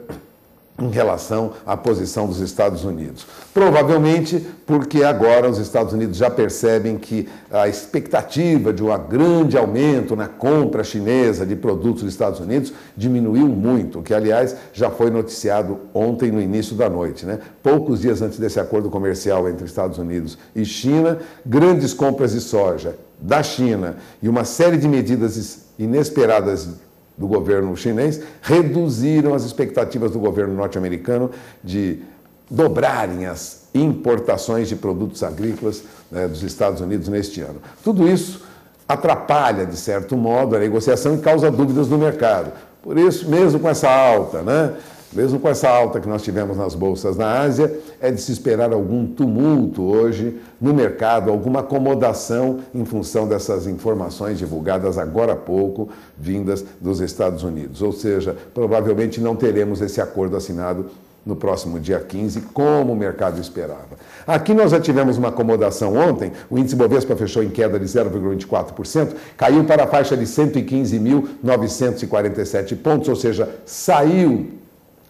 em relação à posição dos Estados Unidos. Provavelmente porque agora os Estados Unidos já percebem que a expectativa de um grande aumento na compra chinesa de produtos dos Estados Unidos diminuiu muito, que aliás já foi noticiado ontem no início da noite, né? Poucos dias antes desse acordo comercial entre Estados Unidos e China, grandes compras de soja da China e uma série de medidas inesperadas do governo chinês reduziram as expectativas do governo norte-americano de dobrarem as importações de produtos agrícolas, né, dos Estados Unidos neste ano. Tudo isso atrapalha, de certo modo, a negociação e causa dúvidas no mercado. Por isso, mesmo com essa alta, né, mesmo com essa alta que nós tivemos nas bolsas na Ásia, é de se esperar algum tumulto hoje no mercado, alguma acomodação em função dessas informações divulgadas agora há pouco, vindas dos Estados Unidos. Ou seja, provavelmente não teremos esse acordo assinado no próximo dia 15, como o mercado esperava. Aqui nós já tivemos uma acomodação ontem, o índice Bovespa fechou em queda de 0,24%, caiu para a faixa de 115.947 pontos, ou seja, saiu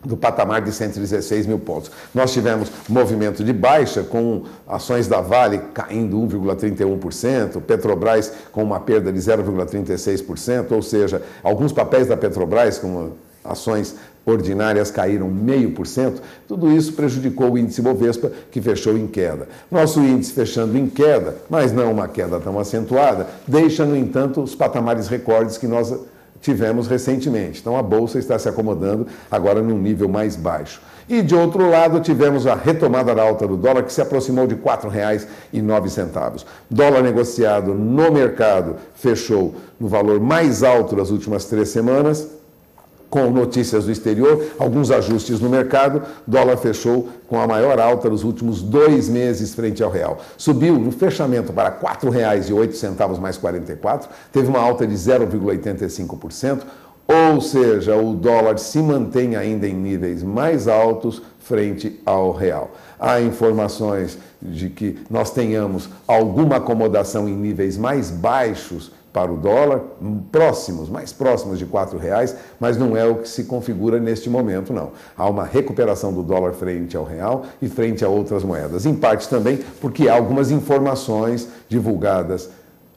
do patamar de 116 mil pontos. Nós tivemos movimento de baixa, com ações da Vale caindo 1,31%, Petrobras com uma perda de 0,36%, ou seja, alguns papéis da Petrobras, como ações ordinárias, caíram 0,5%. Tudo isso prejudicou o índice Bovespa, que fechou em queda. Nosso índice fechando em queda, mas não uma queda tão acentuada, deixa, no entanto, os patamares recordes que nós tivemos recentemente. Então, a Bolsa está se acomodando agora num nível mais baixo. E, de outro lado, tivemos a retomada da alta do dólar, que se aproximou de R$ 4,09. Dólar negociado no mercado fechou no valor mais alto das últimas 3 semanas, com notícias do exterior, alguns ajustes no mercado. Dólar fechou com a maior alta dos últimos 2 meses frente ao real. Subiu no fechamento para R$ 4,08 mais 44, teve uma alta de 0,85%, ou seja, o dólar se mantém ainda em níveis mais altos frente ao real. Há informações de que nós tenhamos alguma acomodação em níveis mais baixos para o dólar, mais próximos de R$ 4,00, mas não é o que se configura neste momento, não. Há uma recuperação do dólar frente ao real e frente a outras moedas, em parte também porque há algumas informações divulgadas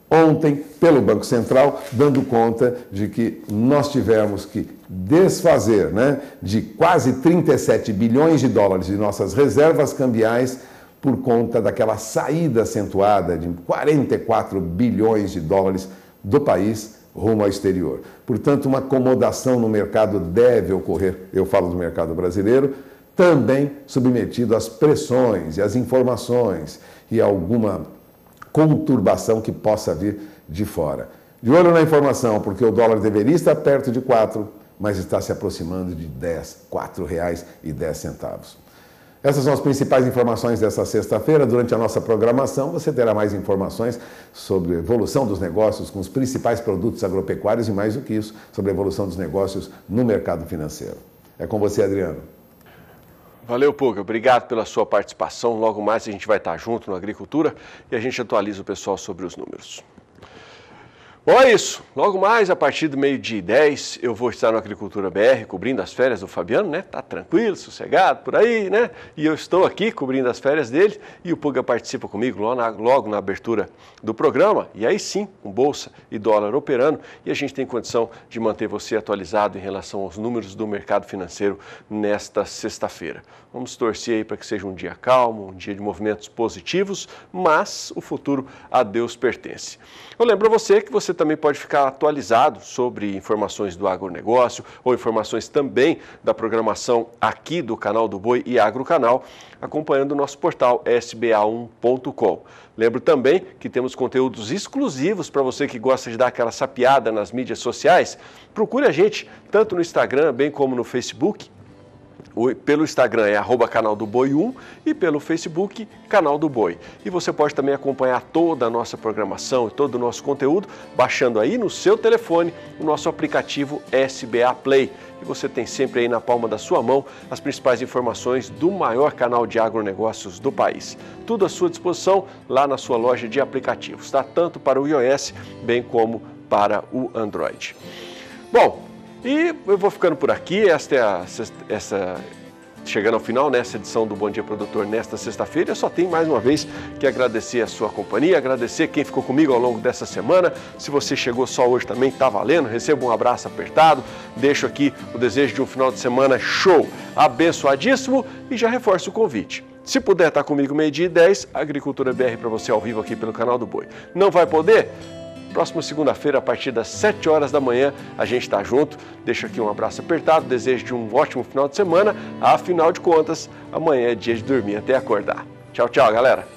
ontem pelo Banco Central, dando conta de que nós tivemos que desfazer, né, de quase 37 bilhões de dólares de nossas reservas cambiais por conta daquela saída acentuada de 44 bilhões de dólares do país rumo ao exterior. Portanto, uma acomodação no mercado deve ocorrer, eu falo do mercado brasileiro, também submetido às pressões e às informações e alguma conturbação que possa vir de fora. De olho na informação, porque o dólar deveria estar perto de 4, mas está se aproximando de R$ 4,10. Essas são as principais informações dessa sexta-feira. Durante a nossa programação, você terá mais informações sobre a evolução dos negócios com os principais produtos agropecuários e, mais do que isso, sobre a evolução dos negócios no mercado financeiro. É com você, Adriano. Valeu, Puga. Obrigado pela sua participação. Logo mais a gente vai estar junto no Agricultura e a gente atualiza o pessoal sobre os números. Bom, é isso. Logo mais, a partir do 12h10, eu vou estar no Agricultura BR, cobrindo as férias do Fabiano, né? Tá tranquilo, sossegado por aí, né? E eu estou aqui cobrindo as férias dele e o Puga participa comigo logo na abertura do programa. E aí sim, com bolsa e dólar operando, e a gente tem condição de manter você atualizado em relação aos números do mercado financeiro nesta sexta-feira. Vamos torcer aí para que seja um dia calmo, um dia de movimentos positivos, mas o futuro a Deus pertence. Eu lembro a você que você também pode ficar atualizado sobre informações do agronegócio ou informações também da programação aqui do Canal do Boi e Agrocanal, acompanhando o nosso portal sba1.com. Lembro também que temos conteúdos exclusivos para você que gosta de dar aquela sapeada nas mídias sociais. Procure a gente tanto no Instagram, bem como no Facebook. Pelo Instagram é @canaldoboi1 e pelo Facebook, Canal do Boi. E você pode também acompanhar toda a nossa programação e todo o nosso conteúdo baixando aí no seu telefone o nosso aplicativo SBA Play. E você tem sempre aí na palma da sua mão as principais informações do maior canal de agronegócios do país. Tudo à sua disposição lá na sua loja de aplicativos, tá? Tanto para o iOS, bem como para o Android. Bom, e eu vou ficando por aqui, chegando ao final nessa edição do Bom Dia Produtor nesta sexta-feira. Eu só tenho mais uma vez que agradecer a sua companhia, agradecer quem ficou comigo ao longo dessa semana. Se você chegou só hoje também, tá valendo, receba um abraço apertado, deixo aqui o desejo de um final de semana show, abençoadíssimo e já reforço o convite. Se puder estar comigo 12h10, Agricultura BR para você ao vivo aqui pelo Canal do Boi. Não vai poder? Próxima segunda-feira, a partir das 7 horas da manhã, a gente está junto. Deixo aqui um abraço apertado, desejo de um ótimo final de semana. Afinal de contas, amanhã é dia de dormir até acordar. Tchau, tchau, galera!